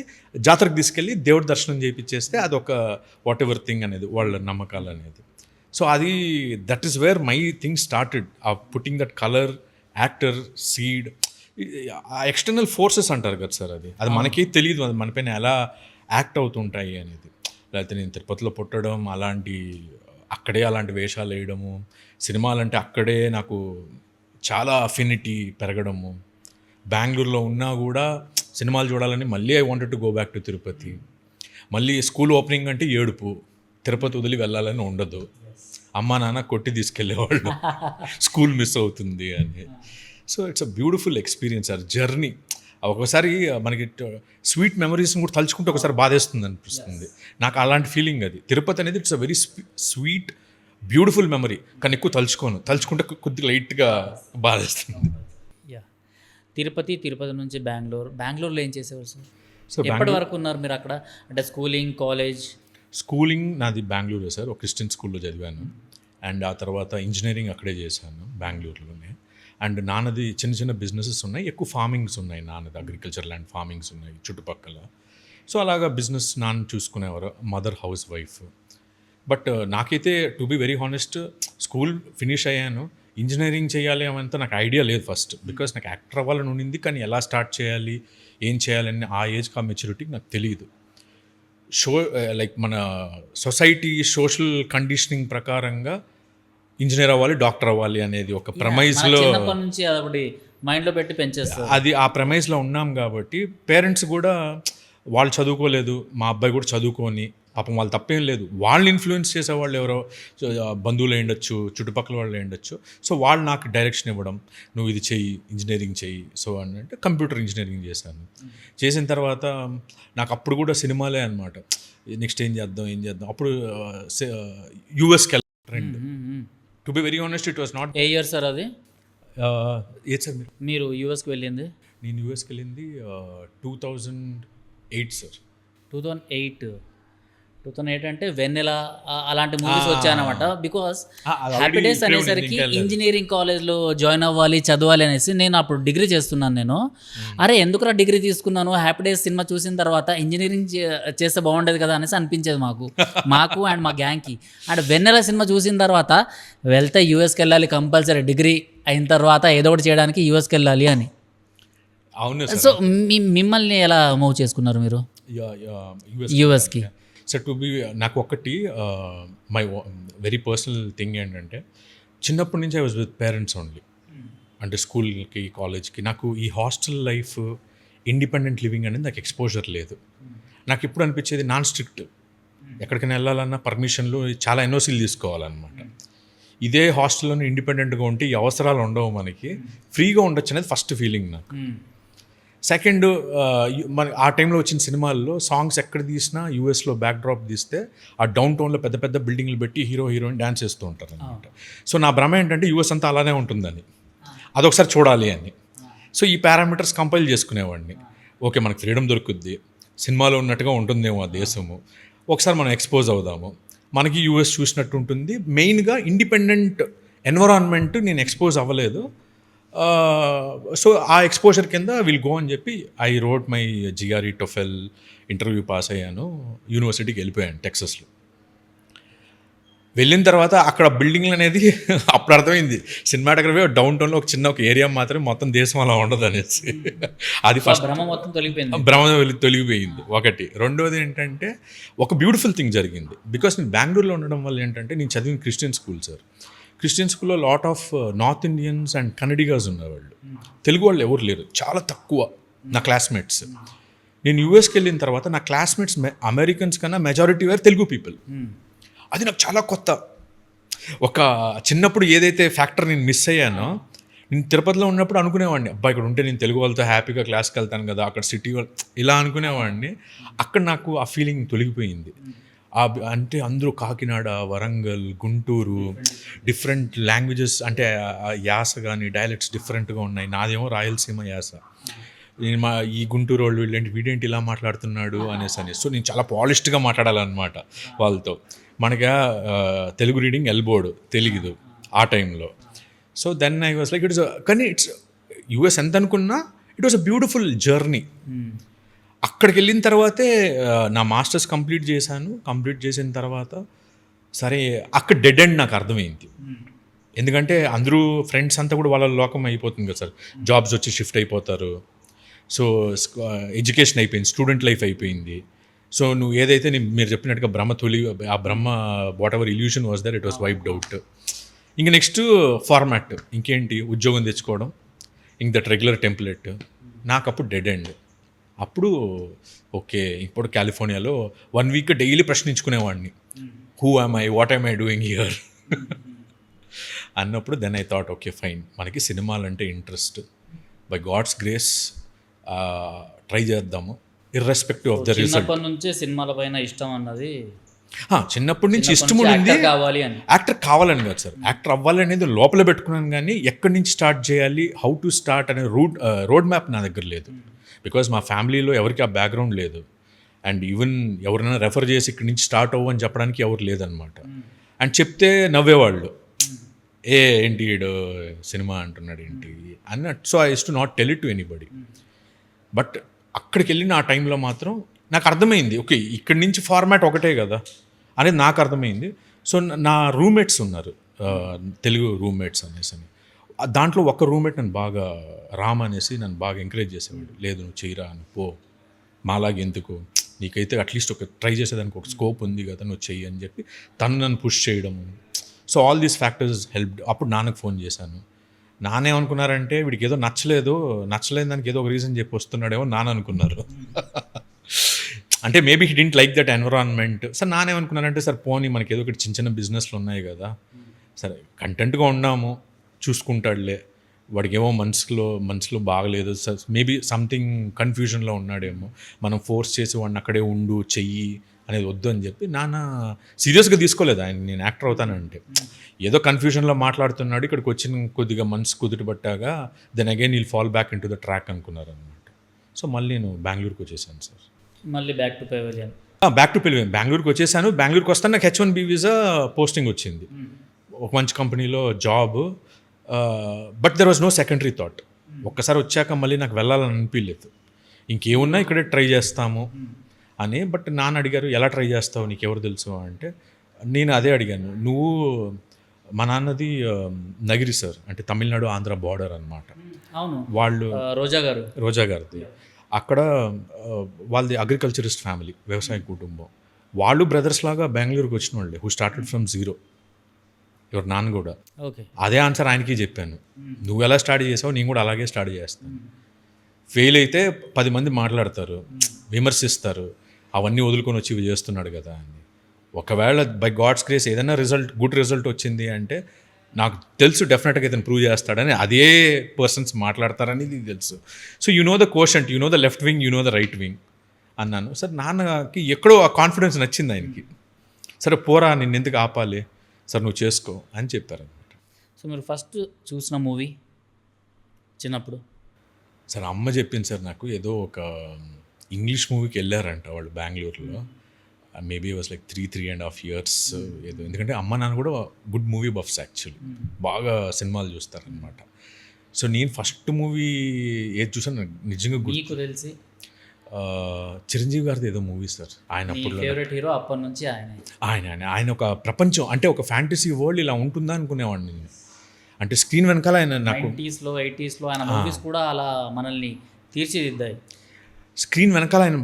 జాతరకు తీసుకెళ్ళి దేవుడి దర్శనం చేయించేస్తే అదొక వాట్ ఎవర్ థింగ్ అనేది వాళ్ళ నమ్మకాలు అనేది. సో అది that is where my thing started, putting that colour, actor, seed, external forces అంటారు కదా సార్. అది మనకి తెలియదు, అది మన పైన ఎలా యాక్ట్ అవుతుంటాయి అనేది. లేకపోతే నేను తిరుపతిలో పుట్టడం, అక్కడే అలాంటి వేషాలు వేయడము, సినిమాలంటే అక్కడే నాకు చాలా అఫినిటీ పెరగడము. బెంగళూరులో ఉన్నా కూడా సినిమాలు చూడాలని మళ్ళీ I wanted to go back to Tirupati. మళ్ళీ స్కూల్ ఓపెనింగ్ అంటే ఏడుపు, తిరుపతి వదిలి వెళ్ళాలని ఉండదు. అమ్మా నాన్న కొట్టి తీసుకెళ్ళేవాళ్ళు స్కూల్ మిస్ అవుతుంది అని. So it's a beautiful experience sir, journey. ఒకసారి మనకి స్వీట్ మెమరీస్ని కూడా తలుచుకుంటే ఒకసారి బాధేస్తుంది అనిపిస్తుంది నాకు. అలాంటి ఫీలింగ్ అది. తిరుపతి అనేది it's a very sweet beautiful memory, కానీ ఎక్కువ తలుచుకుంటే కొద్దిగా లైట్గా బాధేస్తుంది. తిరుపతి నుంచి బెంగళూరులో ఏం చేసేవారు సార్? సో ఎప్పటి వరకు ఉన్నారు మీరు అక్కడ? అంటే స్కూలింగ్ నాది బెంగళూరే సార్, ఒక క్రిస్టియన్ స్కూల్లో చదివాను. అండ్ ఆ తర్వాత ఇంజనీరింగ్ అక్కడే చేశాను బెంగళూరులోనే. అండ్ నాన్నది చిన్న చిన్న బిజినెసెస్ ఉన్నాయి, ఎక్కువ ఫార్మింగ్స్ ఉన్నాయి. నాన్నది అగ్రికల్చర్ ల్యాండ్ ఫార్మింగ్స్ ఉన్నాయి చుట్టుపక్కల. సో అలాగా బిజినెస్ నాన్న చూసుకునేవారు, మదర్ హౌస్ వైఫ్. బట్ నాకైతే to be very honest, school finish అయ్యాను, ఇంజనీరింగ్ చేయాలి అవంతా నాకు ఐడియా లేదు ఫస్ట్. బికాస్ నాకు యాక్టర్ అవ్వాలని ఉండింది, కానీ ఎలా స్టార్ట్ చేయాలి, ఏం చేయాలని ఆ ఏజ్కి ఆ మెచ్యూరిటీకి నాకు తెలియదు. లైక్ మన సొసైటీ సోషల్ కండిషనింగ్ ప్రకారంగా ఇంజనీర్ అవ్వాలి, డాక్టర్ అవ్వాలి అనేది ఒక ప్రమైజ్లో మైండ్లో పెట్టి పెంచేస్తారు. అది ఆ ప్రమైజ్లో ఉన్నాం కాబట్టి పేరెంట్స్ కూడా వాళ్ళు చదువుకోలేదు, మా అబ్బాయి కూడా చదువుకొని, పాపం వాళ్ళు తప్పేం లేదు, వాళ్ళని ఇన్ఫ్లుయెన్స్ చేసేవాళ్ళు ఎవరో బంధువులు ఉండొచ్చు, చుట్టుపక్కల వాళ్ళు ఉండొచ్చు. సో వాళ్ళు నాకు డైరెక్షన్ ఇవ్వడం, నువ్వు ఇది చెయ్యి, ఇంజనీరింగ్ చెయ్యి. సో అంటే కంప్యూటర్ ఇంజనీరింగ్ చేశాను. చేసిన తర్వాత నాకు అప్పుడు కూడా సినిమాలే అనమాట. నెక్స్ట్ ఏం చేద్దాం. అప్పుడు యూఎస్కి వెళ్ళాలి trend. To be very honest, it was not. A year sir అది? ఏది సార్ మీరు యూఎస్కి వెళ్ళింది? నేను యూఎస్కి వెళ్ళింది 2008 సార్. 2008 అంటే వెన్నెల అలాంటి మూవీస్ వచ్చాయన్నమాట. బికాస్ హ్యాపీ డేస్ అనేసరికి ఇంజనీరింగ్ కాలేజ్లో జాయిన్ అవ్వాలి, చదవాలి అనేసి నేను అప్పుడు డిగ్రీ చేస్తున్నాను. నేను అరే ఎందుకురా డిగ్రీ తీసుకున్నాను, హ్యాపీ డేస్ సినిమా చూసిన తర్వాత ఇంజనీరింగ్ చేస్తే బాగుండేది కదా అనేసి అనిపించేది మాకు అండ్ మా గ్యాంగ్కి. అండ్ వెన్నెల సినిమా చూసిన తర్వాత వెళ్తే యూఎస్కి వెళ్ళాలి కంపల్సరీ, డిగ్రీ అయిన తర్వాత ఏదో ఒకటి చేయడానికి యూఎస్కి వెళ్ళాలి అని. అవును. సో మిమ్మల్ని ఎలా మూవ్ చేసుకున్నారు మీరు యూఎస్కి? సో టు బి నాకు ఒకటి మై వెరీ పర్సనల్ థింగ్ ఏంటంటే, చిన్నప్పటి నుంచి I was with parents only. అంటే స్కూల్కి, కాలేజ్కి నాకు ఈ హాస్టల్ లైఫ్, ఇండిపెండెంట్ లివింగ్ అనేది నాకు ఎక్స్పోజర్ లేదు. నాకు ఎప్పుడు అనిపించేది నాన్ స్ట్రిక్ట్, ఎక్కడికైనా వెళ్ళాలన్నా పర్మిషన్లు, చాలా ఎన్ఓసీలు తీసుకోవాలన్నమాట. ఇదే హాస్టల్లోనే ఇండిపెండెంట్గా ఉంటే ఈ అవసరాలు ఉండవు, మనకి ఫ్రీగా ఉండొచ్చు అనేది ఫస్ట్ ఫీలింగ్ నాకు. సెకండ్, మన ఆ టైంలో వచ్చిన సినిమాల్లో సాంగ్స్ ఎక్కడ తీసినా యూఎస్లో బ్యాక్ డ్రాప్ తీస్తే ఆ డౌన్ టౌన్లో పెద్ద పెద్ద బిల్డింగ్లు పెట్టి హీరోయిన్ డ్యాన్స్ చేస్తూ ఉంటారు అనమాట. సో నా భ్రమ ఏంటంటే యూఎస్ అంతా అలానే ఉంటుందని, అదొకసారి చూడాలి అని. సో ఈ పారామీటర్స్ కంపైల్ చేసుకునేవాడిని. ఓకే, మనకు ఫ్రీడమ్ దొరుకుద్ది, సినిమాలో ఉన్నట్టుగా ఉంటుందేమో ఆ దేశము, ఒకసారి మనం ఎక్స్పోజ్ అవుదాము, మనకి యూఎస్ చూసినట్టు ఉంటుంది. మెయిన్గా ఇండిపెండెంట్ ఎన్విరాన్మెంట్ నేను ఎక్స్పోజ్ అవ్వలేదు. సో ఆ ఎక్స్పోజర్ కింద విల్ గో అని చెప్పి I wrote my GRE TOEFL interview pass అయ్యాను, యూనివర్సిటీకి వెళ్ళిపోయాను టెక్సస్లో. వెళ్ళిన తర్వాత అక్కడ బిల్డింగ్లు అనేది అప్పుడు అర్థమైంది, సినిమాటోగ్రఫీ డౌన్ టౌన్లో ఒక ఏరియా మాత్రమే, మొత్తం దేశం అలా ఉండదు అనేసి. అది ఫస్ట్ భ్రమ తొలగిపోయింది ఒకటి. రెండోది ఏంటంటే ఒక బ్యూటిఫుల్ థింగ్ జరిగింది. బికాస్ నేను బెంగళూరులో ఉండడం వల్ల ఏంటంటే, నేను చదివిన క్రిస్టియన్ స్కూల్ సార్. క్రిస్టియన్ స్కూల్లో lot of north Indians and Kannadigas ఉన్నవాళ్ళు, తెలుగు వాళ్ళు ఎవరు లేరు, చాలా తక్కువ నా క్లాస్మేట్స్. నేను యూఎస్కి వెళ్ళిన తర్వాత నా క్లాస్మేట్స్ అమెరికన్స్ కన్నా మెజారిటీ వేర్ తెలుగు పీపుల్. అది నాకు చాలా కొత్త. ఒక చిన్నప్పుడు ఏదైతే ఫ్యాక్టర్ నేను మిస్ అయ్యానో, నేను తిరుపతిలో ఉన్నప్పుడు అనుకునేవాడిని, అబ్బా ఇక్కడ ఉంటే నేను తెలుగు వాళ్ళతో హ్యాపీగా క్లాస్కి వెళ్తాను కదా, అక్కడ సిటీ ఇలా అనుకునేవాడిని. అక్కడ నాకు ఆ ఫీలింగ్ తొలగిపోయింది. అంటే అందరూ కాకినాడ, వరంగల్, గుంటూరు, డిఫరెంట్ లాంగ్వేజెస్, అంటే ఆ యాస కానీ డైలెక్ట్స్ డిఫరెంట్గా ఉన్నాయి. నాదేమో రాయలసీమ యాస. నేను ఈ గుంటూరు వాళ్ళు వీడేంటి ఇలా మాట్లాడుతున్నాడు అనేసి. సో నేను చాలా పాలిష్డ్గా మాట్లాడాలన్నమాట వాళ్ళతో. మనకి తెలుగు రీడింగ్ ఎల్బోర్డ్ తెలీదు ఆ టైంలో. So then I was like కానీ ఇట్స్ యూఎస్ ఎంత అనుకున్నా it was a beautiful journey. అక్కడికి వెళ్ళిన తర్వాతే నా మాస్టర్స్ కంప్లీట్ చేశాను. కంప్లీట్ చేసిన తర్వాత సరే అక్కడ డెడ్ ఎండ్ నాకు అర్థమైంది. ఎందుకంటే అందరూ ఫ్రెండ్స్ అంతా కూడా వాళ్ళ లోకం అయిపోతుంది కదా సార్, జాబ్స్ వచ్చి షిఫ్ట్ అయిపోతారు. సో ఎడ్యుకేషన్ అయిపోయింది, స్టూడెంట్ లైఫ్ అయిపోయింది. సో నువ్వు ఏదైతే మీరు చెప్పినట్టుగా ఆ బ్రహ్మ whatever illusion was there, it was wiped out. ఇంక నెక్స్ట్ ఫార్మాట్ ఇంకేంటి, ఉద్యోగం తెచ్చుకోవడం, ఇంక దట్ రెగ్యులర్ టెంప్లెట్. నాకు అప్పుడు డెడ్ ఎండ్. అప్పుడు ఓకే, ఇప్పుడు కాలిఫోర్నియాలో 1 వీక్ డైలీ ప్రశ్నించుకునేవాడిని, who am I, what am I doing here అన్నప్పుడు then I thought okay fine, మనకి సినిమాలంటే interest, by God's grace try చేద్దాము, ఇర్రెస్పెక్టివ్ ఆఫ్ ద రిజల్ట్. చిన్నప్పటి నుంచే సినిమాల పైన ఇష్టం అన్నది, చిన్నప్పటి నుంచి ఇష్టం ఉంది. యాక్టర్ కావాలని కాదు సార్, యాక్టర్ అవ్వాలి అనేది లోపల పెట్టుకున్నాను, కానీ ఎక్కడి నుంచి స్టార్ట్ చేయాలి, హౌ టు స్టార్ట్ అనే రోడ్ మ్యాప్ నా దగ్గర లేదు. బికాజ్ మా ఫ్యామిలీలో ఎవరికి ఆ బ్యాక్గ్రౌండ్ లేదు. అండ్ ఈవెన్ ఎవరైనా రెఫర్ చేసి ఇక్కడి నుంచి స్టార్ట్ అవ్వని చెప్పడానికి ఎవరు లేదనమాట. అండ్ చెప్తే నవ్వేవాళ్ళు, ఏంటి ఈడు సినిమా అంటున్నాడు ఏంటి అన్నట్టు. So I use to not tell it to anybody. But అక్కడికి వెళ్ళిన ఆ టైంలో మాత్రం నాకు అర్థమైంది, ఓకే ఇక్కడి నుంచి ఫార్మాట్ ఒకటే కదా అనేది నాకు అర్థమైంది. సో నా రూమ్మేట్స్ ఉన్నారు, తెలుగు రూమ్మేట్స్ అనేసి. దాంట్లో ఒక రూమ్మేట్ నన్ను బాగా, రామ్ అనేసి, నన్ను బాగా ఎంకరేజ్ చేసేవాడు. లేదు నువ్వు చేయరా, నువ్వు పో, మాలాగే ఎందుకు, నీకైతే అట్లీస్ట్ ఒక ట్రై చేసేదానికి ఒక స్కోప్ ఉంది కదా, నువ్వు చెయ్యి అని చెప్పి తను నన్ను పుష్ చేయడం. So all these factors help. అప్పుడు నాన్నకు ఫోన్ చేశాను. నానేమనుకున్నారంటే వీడికి ఏదో నచ్చలేదు దానికి ఏదో ఒక రీజన్ చెప్పి వస్తున్నాడేమో నాన్న అనుకున్నారు. అంటే maybe he didn't like that environment. Sir నానేమనుకున్నారంటే, సార్ పోనీ మనకి ఏదో ఒకటి చిన్న చిన్న బిజినెస్లు ఉన్నాయి కదా, సరే కంటెంట్గా ఉన్నాము, చూసుకుంటాడులే, వాడికి ఏమో మనసులో బాగలేదు, మేబీ సంథింగ్ కన్ఫ్యూజన్లో ఉన్నాడేమో, మనం ఫోర్స్ చేసి వాడిని అక్కడే ఉండు చెయ్యి అనేది వద్దు అని చెప్పి నాన్న సీరియస్గా తీసుకోలేదు ఆయన, నేను యాక్టర్ అవుతానంటే. ఏదో కన్ఫ్యూజన్లో మాట్లాడుతున్నాడు, ఇక్కడికి వచ్చిన కొద్దిగా మనసు కుదుట పట్టాగా then again we'll fall back into the track అనుకున్నారు అనమాట. సో మళ్ళీ నేను బెంగళూరుకి వచ్చేసాను సార్. మళ్ళీ బ్యాక్ టు పెవిలియన్. బెంగళూరుకి వచ్చేసాను. బెంగళూరుకి వస్తాను, నాకు H1B వీసా పోస్టింగ్ వచ్చింది, ఒక మంచి కంపెనీలో job. But there was no secondary thought. ఒక్కసారి వచ్చాక మళ్ళీ నాకు వెళ్ళాలని అనిపించలేదు, ఇంకేమున్నా ఇక్కడే ట్రై చేస్తాము అని. బట్ నాన్న అడిగారు, ఎలా ట్రై చేస్తావు, నీకు ఎవరు తెలుసు అంటే, నేను అదే అడిగాను. నువ్వు, మా నాన్నది నగిరి సార్, అంటే తమిళనాడు ఆంధ్ర బార్డర్ అనమాట. అవును, వాళ్ళు రోజా గారిది అక్కడ వాళ్ళది అగ్రికల్చరిస్ట్ ఫ్యామిలీ, వ్యవసాయ కుటుంబం. వాళ్ళు బ్రదర్స్ లాగా బెంగళూరుకి వచ్చిన వాళ్ళే, హూ స్టార్టెడ్ ఫ్రమ్ జీరో. ఎవరు నాన్న కూడా. అదే ఆన్సర్ ఆయనకి చెప్పాను, నువ్వు ఎలా స్టార్ట్ చేసావు నేను కూడా అలాగే స్టార్ట్ చేస్తాను. ఫెయిల్ అయితే 10 మంది మాట్లాడతారు, విమర్శిస్తారు, అవన్నీ వదులుకొని వచ్చి ఇవి చేస్తున్నాడు కదా అని. ఒకవేళ బై గాడ్స్ గ్రేస్ ఏదైనా గుడ్ రిజల్ట్ వచ్చింది అంటే నాకు తెలుసు డెఫినెట్గా ఇతను ప్రూవ్ చేస్తాడని, అదే పర్సన్స్ మాట్లాడతారని తెలుసు. So you know the quotient, you know the left wing, you know the right wing అన్నాను. సార్ నాన్నకి ఎక్కడో ఆ కాన్ఫిడెన్స్ నచ్చింది ఆయనకి. సరే పోరా, నిన్ను ఎందుకు ఆపాలి సార్, నువ్వు చేసుకో అని చెప్పారనమాట. సో మీరు ఫస్ట్ చూసిన మూవీ చిన్నప్పుడు? సార్ అమ్మ చెప్పింది సార్ నాకు, ఏదో ఒక ఇంగ్లీష్ మూవీకి వెళ్ళారంట వాళ్ళు బెంగళూరులో. మేబీ వాజ్ లైక్ 3.5 years ఏదో. ఎందుకంటే అమ్మ నాన్న కూడా గుడ్ మూవీ బఫ్స్ యాక్చువల్లీ, బాగా సినిమాలు చూస్తారనమాట. సో నేను ఫస్ట్ మూవీ ఏది చూసాను నిజంగా మీకు తెలిసి, చిరంజీవి గారిది ఏదో మూవీ సార్. ఆయన అప్పుడు ఫేవరెట్ హీరో అప్పటి నుంచి ఆయన ఒక ప్రపంచం, అంటే ఒక ఫ్యాంటసీ వరల్డ్ ఇలా ఉంటుందా అనుకునేవాడిని నేను. అంటే స్క్రీన్ వెనకాల ఆయన నాకు 80s లో ఆయన మూవీస్ కూడా అలా మనల్ని తీర్చిదిద్దాయి. స్క్రీన్ వెనకాల ఆయన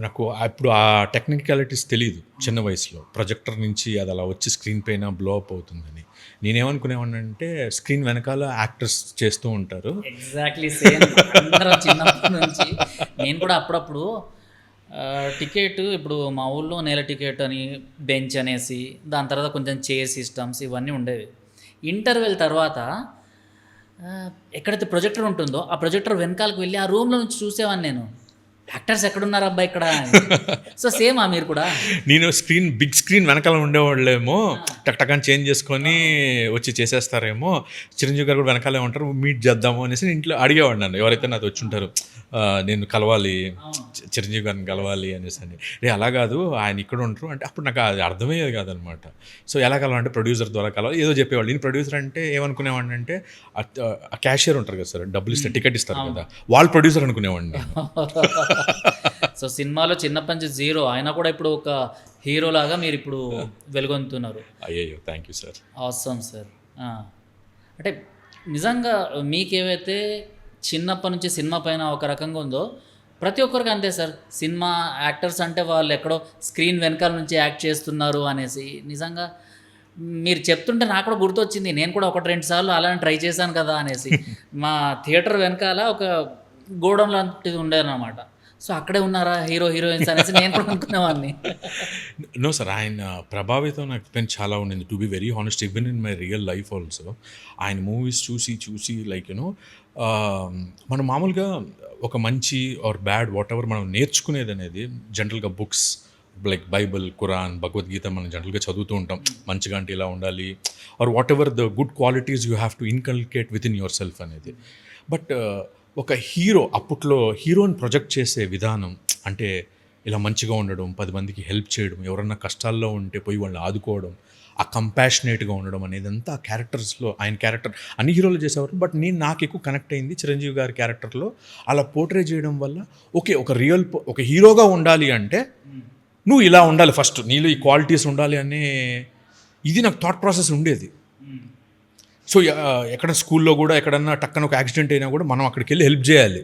నాకు అప్పుడు ఆ టెక్నికాలిటీస్ తెలియదు చిన్న వయసులో. ప్రొజెక్టర్ నుంచి అది అలా వచ్చి స్క్రీన్ పైన బ్లో అప్ అవుతుందని నేనేమనుకునేవాడిని అంటే, స్క్రీన్ వెనకాల యాక్టర్స్ చేస్తూ ఉంటారు. Exactly same. అందరం చిన్నప్పటి నుంచి నేను కూడా అప్పుడప్పుడు టికెట్, ఇప్పుడు మా ఊళ్ళో నెల టికెట్ అని బెంచ్ అనేసి, దాని తర్వాత కొంచెం చైర్ సిస్టమ్స్ ఇవన్నీ ఉండేవి. ఇంటర్వెల్ తర్వాత ఎక్కడైతే ప్రొజెక్టర్ ఉంటుందో ఆ ప్రొజెక్టర్ వెనకాలకు వెళ్ళి ఆ రూమ్లో నుంచి చూసేవాడిని నేను, యాక్టర్స్ ఎక్కడున్నారు అబ్బా ఇక్కడ. సో సేమా మీరు కూడా? నేను బిగ్ స్క్రీన్ వెనకాల ఉండేవాళ్ళేమో టక్ టక్ అని చేంజ్ చేసుకొని వచ్చి చేసేస్తారేమో, చిరంజీవి గారు కూడా వెనకాలే ఉంటారు, మీట్ చేద్దాము అనేసి ఇంట్లో అడిగేవాడు నన్ను, ఎవరైతే నాతో వచ్చి ఉంటారు, నేను కలవాలి, చిరంజీవి గారిని కలవాలి అనేసి అని. అలా కాదు, ఆయన ఇక్కడ ఉంటారు అంటే అప్పుడు నాకు అది అర్థమయ్యేది కాదనమాట. సో ఎలా కలవాలంటే ప్రొడ్యూసర్ ద్వారా కలవాలి ఏదో చెప్పేవాళ్ళు. నేను ప్రొడ్యూసర్ అంటే ఏమనుకునేవాడిని అంటే ఆ క్యాషియర్ ఉంటారు కదా సార్, డబ్బులు ఇస్తే టికెట్ ఇస్తారు కదా, వాళ్ళు ప్రొడ్యూసర్ అనుకునేవాడిని. సో సినిమాలో చిన్నప్పటి నుంచి జీరో అయినా కూడా ఇప్పుడు ఒక హీరో లాగా మీరు ఇప్పుడు వెలుగొందుతున్నారు. అయ్యో థ్యాంక్ యూ సార్. అవసరం సార్. అంటే నిజంగా మీకేవైతే చిన్నప్పటి నుంచి సినిమా పైన ఒక రకంగా ఉందో ప్రతి ఒక్కరికి అంతే సార్. సినిమా యాక్టర్స్ అంటే వాళ్ళు ఎక్కడో స్క్రీన్ వెనకాల నుంచి యాక్ట్ చేస్తున్నారు అనేసి నిజంగా మీరు చెప్తుంటే నాకు కూడా గుర్తొచ్చింది. నేను కూడా 1-2 సార్లు అలానే ట్రై చేశాను కదా అనేసి. మా థియేటర్ వెనకాల ఒక గోడం లాంటిది ఉండేదన్నమాట. సో అక్కడే ఉన్నారా హీరోయిన్స్ అనేసి నేను కూడా అనుకునేవాడిని. నో సార్, ఆయన ప్రభావితం నాకు ఎక్స్పీరియన్స్ చాలా ఉండింది, to be very honest. Even in my real life also ఆయన మూవీస్ చూసి లైక్ యూనో మనం మామూలుగా ఒక మంచి ఆర్ బ్యాడ్ వాట్ ఎవర్ మనం నేర్చుకునేది అనేది జనరల్గా books like Bible, Quran, Bhagavad Gita మనం జనరల్గా చదువుతూ ఉంటాం. మంచిగా అంటే ఇలా ఉండాలి are what ever the good qualities you have to inculcate with in your self అనేది. బట్ ఒక హీరో అప్పట్లో హీరోని ప్రొజెక్ట్ చేసే విధానం అంటే ఇలా మంచిగా ఉండడం, 10 మందికి హెల్ప్ చేయడం, ఎవరన్నా కష్టాల్లో ఉంటే పోయి వాళ్ళని ఆదుకోవడం, ఆ కంపాషనేట్గా ఉండడం అనేది అంతా ఆ క్యారెక్టర్స్లో, ఆయన క్యారెక్టర్ అన్ని హీరోలు చేసేవారు. బట్ నాకు ఎక్కువ కనెక్ట్ అయింది చిరంజీవి గారి క్యారెక్టర్లో. అలా పోర్ట్రే చేయడం వల్ల ఓకే, ఒక హీరోగా ఉండాలి అంటే నువ్వు ఇలా ఉండాలి, ఫస్ట్ నీలో ఈ క్వాలిటీస్ ఉండాలి అనే ఇది నాకు థాట్ ప్రాసెస్ ఉండేది. సో ఎక్కడ స్కూల్లో కూడా ఎక్కడన్నా టక్కన ఒక యాక్సిడెంట్ అయినా కూడా మనం అక్కడికి వెళ్ళి హెల్ప్ చేయాలి.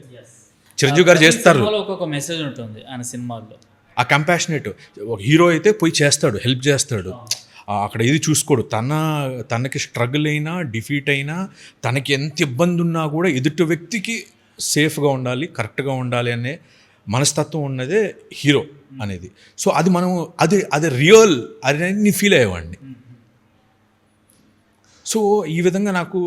చిరంజీవి గారు చేస్తారు, ఒక్కొక్క మెసేజ్ ఉంటుంది ఆయన సినిమాల్లో. ఆ కంపాషనేట్ ఒక హీరో అయితే పోయి చేస్తాడు, హెల్ప్ చేస్తాడు, అక్కడ ఏది చూసుకోడు. తనకి స్ట్రగుల్ అయినా డిఫీట్ అయినా తనకి ఎంత ఇబ్బంది ఉన్నా కూడా ఎదుటి వ్యక్తికి సేఫ్గా ఉండాలి, కరెక్ట్గా ఉండాలి అనే మనస్తత్వం ఉన్నదే హీరో అనేది. సో అది మనం అదే రియల్ అని ఫీల్ అయ్యేవాడిని. సో ఈ విధంగా నాకు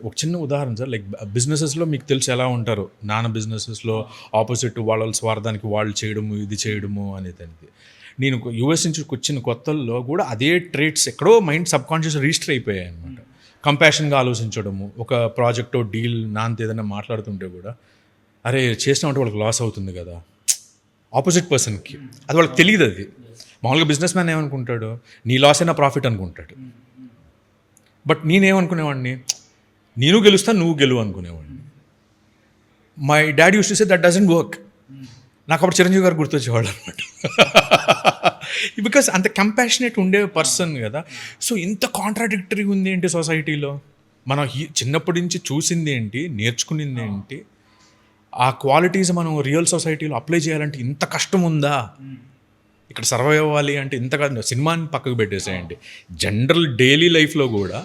ఒక చిన్న ఉదాహరణ సార్, లైక్ బిజినెసెస్లో మీకు తెలుసు ఎలా ఉంటారు, నాన్న బిజినెసెస్లో ఆపోజిట్ వాళ్ళ స్వార్థానికి వాళ్ళు చేయడము, ఇది చేయడము అనేది. నేను యూఎస్ నుంచి వచ్చిన కొత్తల్లో కూడా అదే ట్రేట్స్ ఎక్కడో మైండ్ సబ్కాన్షియస్ రిజిస్టర్ అయిపోయాయి అనమాట. కంపాషన్గా ఆలోచించడము, ఒక ప్రాజెక్టో డీల్ నాన్నతో ఏదైనా మాట్లాడుతుంటే కూడా అరే చేసినామంటే వాళ్ళకి లాస్ అవుతుంది కదా ఆపోజిట్ పర్సన్కి, అది వాళ్ళకి తెలియదు. అది మామూలుగా బిజినెస్ మ్యాన్ ఏమనుకుంటాడు, నీ లాస్ అయినా ప్రాఫిట్ అనుకుంటాడు. బట్ నేనేమనుకునేవాడిని, నేను గెలుస్తాను నువ్వు గెలువు అనుకునేవాడిని. My daddy use to say that doesn't work. నాకు అప్పుడు చిరంజీవి గారు గుర్తొచ్చేవాళ్ళు అనమాట. బికాస్ అంత కంపాషనేట్ ఉండే పర్సన్ కదా. సో ఇంత కాంట్రాడిక్టరీ ఉంది ఏంటి సొసైటీలో, మనం చిన్నప్పటి నుంచి చూసింది ఏంటి, నేర్చుకునింది ఏంటి, ఆ క్వాలిటీస్ మనం రియల్ సొసైటీలో అప్లై చేయాలంటే ఇంత కష్టం ఉందా, ఇక్కడ సర్వైవ్ అవ్వాలి అంటే ఇంత కాదు. సినిమాని పక్కకు పెట్టేసేయండి, జనరల్ డైలీ లైఫ్లో కూడా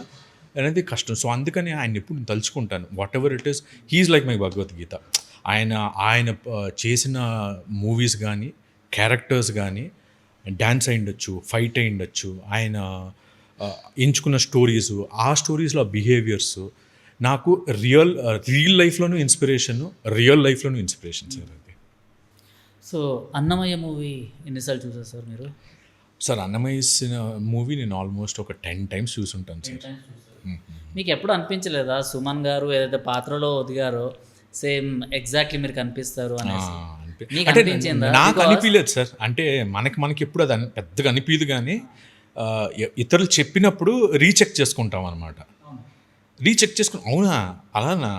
అనేది కష్టం. సో అందుకని ఆయన ఎప్పుడు నేను తలుచుకుంటాను, what ever it is, he's like my Bhagavad Gita. ఆయన చేసిన మూవీస్ కానీ, క్యారెక్టర్స్ కానీ, డ్యాన్స్ అయి ఉండొచ్చు, ఫైట్ అయి ఉండొచ్చు, ఆయన ఎంచుకున్న స్టోరీస్, ఆ స్టోరీస్లో బిహేవియర్స్ నాకు రియల్ లైఫ్లోనూ ఇన్స్పిరేషన్, రియల్ లైఫ్లోనూ ఇన్స్పిరేషన్ సార్ అది. సో అన్నమయ్య మూవీ ఎన్నిసార్లు చూసారు సార్ మీరు? సార్ అన్నమయ్య మూవీ నేను ఆల్మోస్ట్ ఒక 10 times చూసుంటాను సార్. మీకు ఎప్పుడు అనిపించలేదా సుమన్ గారు ఏదైతే పాత్రలో ఒదిగారో సేమ్ ఎగ్జాక్ట్లీ మీరు కనిపిస్తారు అనేసి? అంటే నాకు అనిపించలేదు సార్. అంటే మనకి ఎప్పుడు అది పెద్దగా అనిపించదు, కానీ ఇతరులు చెప్పినప్పుడు రీచెక్ చేసుకుంటాం అనమాట. రీచెక్ చేసుకుని అవునా అలానా,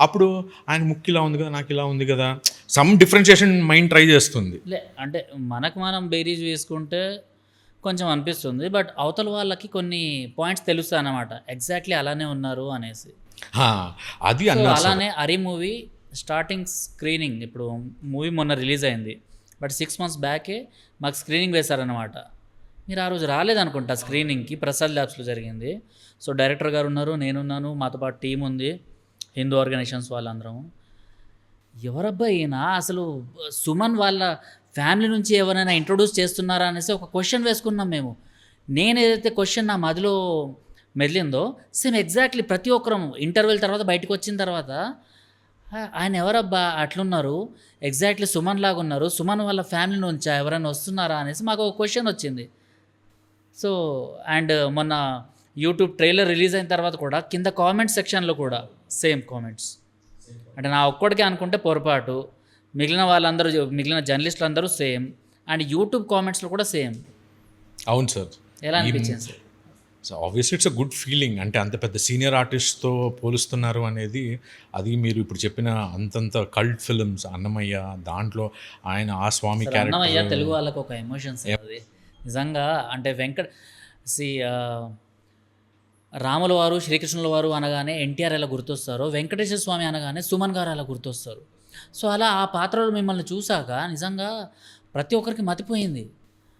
అప్పుడు ఆయన ముక్కు ఇలా ఉంది కదా, నాకు ఇలా ఉంది కదా, సమ్ డిఫరెన్షియేషన్ మైండ్ ట్రై చేస్తుంది. అంటే మనం బేరీజ్ వేసుకుంటే కొంచెం అనిపిస్తుంది, బట్ అవతల వాళ్ళకి కొన్ని పాయింట్స్ తెలుస్తాయి అన్నమాట, ఎగ్జాక్ట్లీ అలానే ఉన్నారు అనేసి. అది అలానే అరి మూవీ స్టార్టింగ్ స్క్రీనింగ్, ఇప్పుడు మూవీ మొన్న రిలీజ్ అయింది, బట్ 6 months బ్యాకే మాకు స్క్రీనింగ్ వేశారనమాట. మీరు ఆ రోజు రాలేదనుకుంటా స్క్రీనింగ్కి, ప్రసాద్ ల్యాబ్స్లో జరిగింది. సో డైరెక్టర్ గారు ఉన్నారు, నేనున్నాను, మాతో పాటు టీం ఉంది, హిందూ ఆర్గనైజేషన్స్ వాళ్ళందరము. ఎవరబ్బా ఈయన, అసలు సుమన్ వాళ్ళ ఫ్యామిలీ నుంచి ఎవరైనా ఇంట్రొడ్యూస్ చేస్తున్నారా అనేసి ఒక క్వశ్చన్ వేసుకున్నాం మేము. నేను ఏదైతే క్వశ్చన్ నా మదిలో మెదిలిందో సేమ్ ఎగ్జాక్ట్లీ ప్రతి ఒక్కరం ఇంటర్వెల్ తర్వాత బయటకు వచ్చిన తర్వాత ఆయన ఎవరబ్బా అట్లున్నారు, ఎగ్జాక్ట్లీ సుమన్ లాగా ఉన్నారు, సుమన్ వాళ్ళ ఫ్యామిలీ నుంచా ఎవరైనా వస్తున్నారా అనేసి మాకు ఒక క్వశ్చన్ వచ్చింది. సో అండ్ మొన్న యూట్యూబ్ ట్రైలర్ రిలీజ్ అయిన తర్వాత కూడా కింద కామెంట్ సెక్షన్లో కూడా సేమ్ కామెంట్స్. అంటే నా ఒక్కడికే అనుకుంటే పొరపాటు, మిగిలిన వాళ్ళందరూ, మిగిలిన జర్నలిస్టులు అందరూ సేమ్, అండ్ యూట్యూబ్ కామెంట్స్లో కూడా సేమ్. అవును సార్. ఎలా అనిపించింది sir? So obviously it's a good feeling. అంటే అంత పెద్ద సీనియర్ ఆర్టిస్ట్తో పోలుస్తున్నారు అనేది, అది మీరు ఇప్పుడు చెప్పిన అంతంత కల్ట్ ఫిల్మ్స్ అన్నమయ్య, దాంట్లో ఆయన ఆ స్వామి అన్నమయ్య క్యారెక్టర్ తెలుగు వాళ్ళకి ఒక ఎమోషన్స్ అది నిజంగా. అంటే రాముల వారు, శ్రీకృష్ణుల వారు అనగానే ఎన్టీఆర్ ఎలా గుర్తొస్తారో, వెంకటేశ్వర స్వామి అనగానే సుమన్ గారు అలా గుర్తొస్తారు. సో అలా ఆ పాత్రలో మిమ్మల్ని చూశాక నిజంగా ప్రతి ఒక్కరికి మతిపోయింది.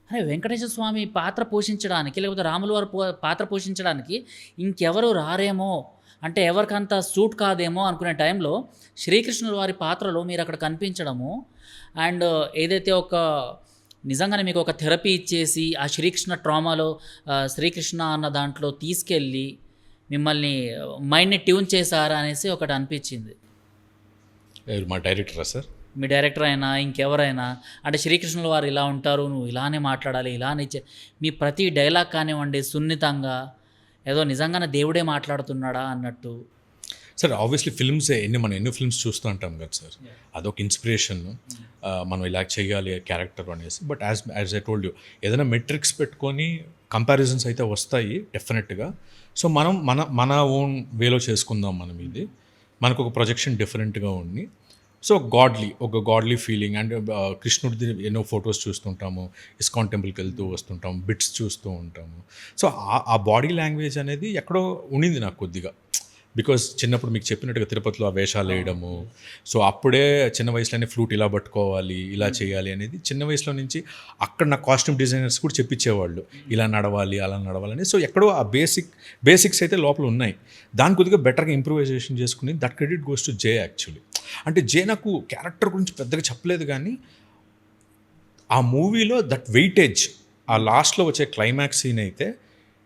అరే వెంకటేశ్వర స్వామి పాత్ర పోషించడానికి, లేకపోతే రాముల వారు పాత్ర పోషించడానికి ఇంకెవరు రారేమో, అంటే ఎవరికంత సూట్ కాదేమో అనుకునే టైంలో శ్రీకృష్ణుల వారి పాత్రలో మీరు అక్కడ కనిపించడము, అండ్ ఏదైతే ఒక నిజంగానే మీకు ఒక థెరపీ ఇచ్చేసి ఆ శ్రీకృష్ణ ట్రామాలో శ్రీకృష్ణ అన్న దాంట్లో తీసుకెళ్ళి మిమ్మల్ని మైండ్ని ట్యూన్ చేశారా అనేసి ఒకటి అనిపించింది. మా డైరెక్టరా సార్? మీ డైరెక్టర్ అయినా ఇంకెవరైనా, అంటే శ్రీకృష్ణుల వారు ఇలా ఉంటారు, నువ్వు ఇలానే మాట్లాడాలి, ఇలానే మీ ప్రతి డైలాగ్ కానివ్వండి సున్నితంగా ఏదో నిజంగానే దేవుడే మాట్లాడుతున్నాడా అన్నట్టు. సార్ ఆబ్వియస్లీ ఫిల్మ్స్ మనం ఎన్నో ఫిల్మ్స్ చూస్తూ ఉంటాం కదా సార్, అదొక ఇన్స్పిరేషన్, మనం ఇలా చేయాలి క్యారెక్టర్ అనేసి. But as I told you, ఏదైనా మెట్రిక్స్ పెట్టుకొని కంపారిజన్స్ అయితే వస్తాయి డెఫినెట్గా. సో మనం మన ఓన్ వేలో చేసుకుందాం మనం ఇది. మనకు ఒక ప్రొజెక్షన్ డిఫరెంట్గా ఉంది. సో ఒక గాడ్లీ ఫీలింగ్. అండ్ కృష్ణుడిది ఎన్నో ఫొటోస్ చూస్తుంటాము, ఇస్కాన్ టెంపుల్కి వెళ్తూ వస్తుంటాము, బిట్స్ చూస్తూ ఉంటాము. సో ఆ బాడీ లాంగ్వేజ్ అనేది ఎక్కడో ఉండింది నాకు కొద్దిగా. బికాజ్ చిన్నప్పుడు మీకు చెప్పినట్టుగా తిరుపతిలో ఆ వేషాలు వేయడము, సో అప్పుడే చిన్న వయసులోనే ఫ్లూట్ ఇలా పట్టుకోవాలి, ఇలా చేయాలి అనేది చిన్న వయసులో నుంచి అక్కడ నా కాస్ట్యూమ్ డిజైనర్స్ కూడా చెప్పించేవాళ్ళు, ఇలా నడవాలి, అలా నడవాలని. సో ఎక్కడో ఆ బేసిక్స్ అయితే లోపల ఉన్నాయి. దాని కొద్దిగా బెటర్గా ఇంప్రూవైజేషన్ చేసుకుని that credit goes to J actually. అంటే జే నాకు క్యారెక్టర్ గురించి పెద్దగా చెప్పలేదు, కానీ ఆ మూవీలో దట్ వెయిటేజ్, ఆ లాస్ట్లో వచ్చే క్లైమాక్స్ సీన్ అయితే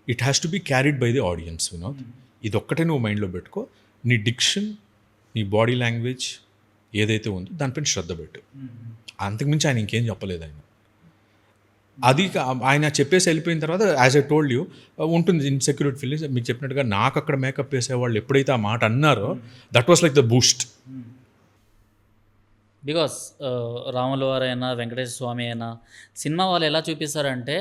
it has to be carried by the audience. Vinod, ఇదొక్కటే నువ్వు మైండ్లో పెట్టుకో. నీ డిక్షన్, నీ బాడీ లాంగ్వేజ్ ఏదైతే ఉందో దానిపైన శ్రద్ధ పెట్టు. అంతకుమించి ఆయన ఇంకేం చెప్పలేదు ఆయన. అది ఆయన చెప్పేసి వెళ్ళిపోయిన తర్వాత యాజ్ ఐ టోల్డ్ యూ ఉంటుంది ఇన్సెక్యూరిటీ ఫీలింగ్స్. మీకు చెప్పినట్టుగా నాకు అక్కడ మేకప్ వేసేవాళ్ళు ఎప్పుడైతే ఆ మాట అన్నారో that was like the Boost. Because రాముల వారైనా వెంకటేశ్వర స్వామి అయినా సినిమా వాళ్ళు ఎలా చూపిస్తారంటే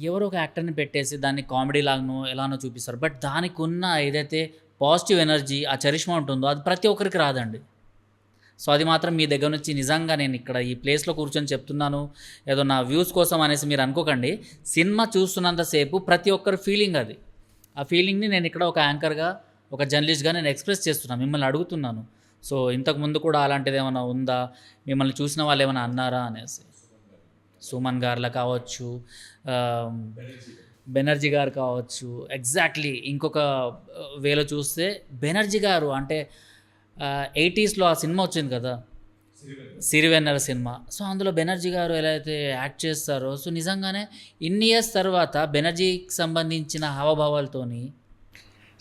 ఎవరో ఒక యాక్టర్ని పెట్టేసి దాన్ని కామెడీ లాగానో ఎలానో చూపిస్తారు. బట్ దానికి ఉన్న ఏదైతే పాజిటివ్ ఎనర్జీ, ఆ చరిష్మా ఉంటుందో అది ప్రతి ఒక్కరికి రాదండి. సో అది మాత్రం మీ దగ్గర నుంచి నిజంగా నేను ఇక్కడ ఈ ప్లేస్లో కూర్చొని చెప్తున్నాను ఏదో నా వ్యూస్ కోసం అనేసి మీరు అనుకోకండి. సినిమా చూస్తున్నంతసేపు ప్రతి ఒక్కరి ఫీలింగ్ అది. ఆ ఫీలింగ్ని నేను ఇక్కడ ఒక యాంకర్గా, ఒక జర్నలిస్ట్గా నేను ఎక్స్ప్రెస్ చేస్తున్నాను, మిమ్మల్ని అడుగుతున్నాను. సో ఇంతకుముందు కూడా అలాంటిది ఏమైనా ఉందా, మిమ్మల్ని చూసిన వాళ్ళు ఏమైనా అన్నారా అనేసి. సుమన్ గారులా కావచ్చు, బెనర్జీ గారు కావచ్చు. ఎగ్జాక్ట్లీ ఇంకొక వేలో చూస్తే బెనర్జీ గారు అంటే 80s ఆ సినిమా వచ్చింది కదా, సిరివెన్నెల సినిమా. సో అందులో బెనర్జీ గారు ఎలా అయితే యాక్ట్ చేస్తారో, సో నిజంగానే ఇన్ని ఇయర్స్ తర్వాత బెనర్జీకి సంబంధించిన హావభావాలతోని.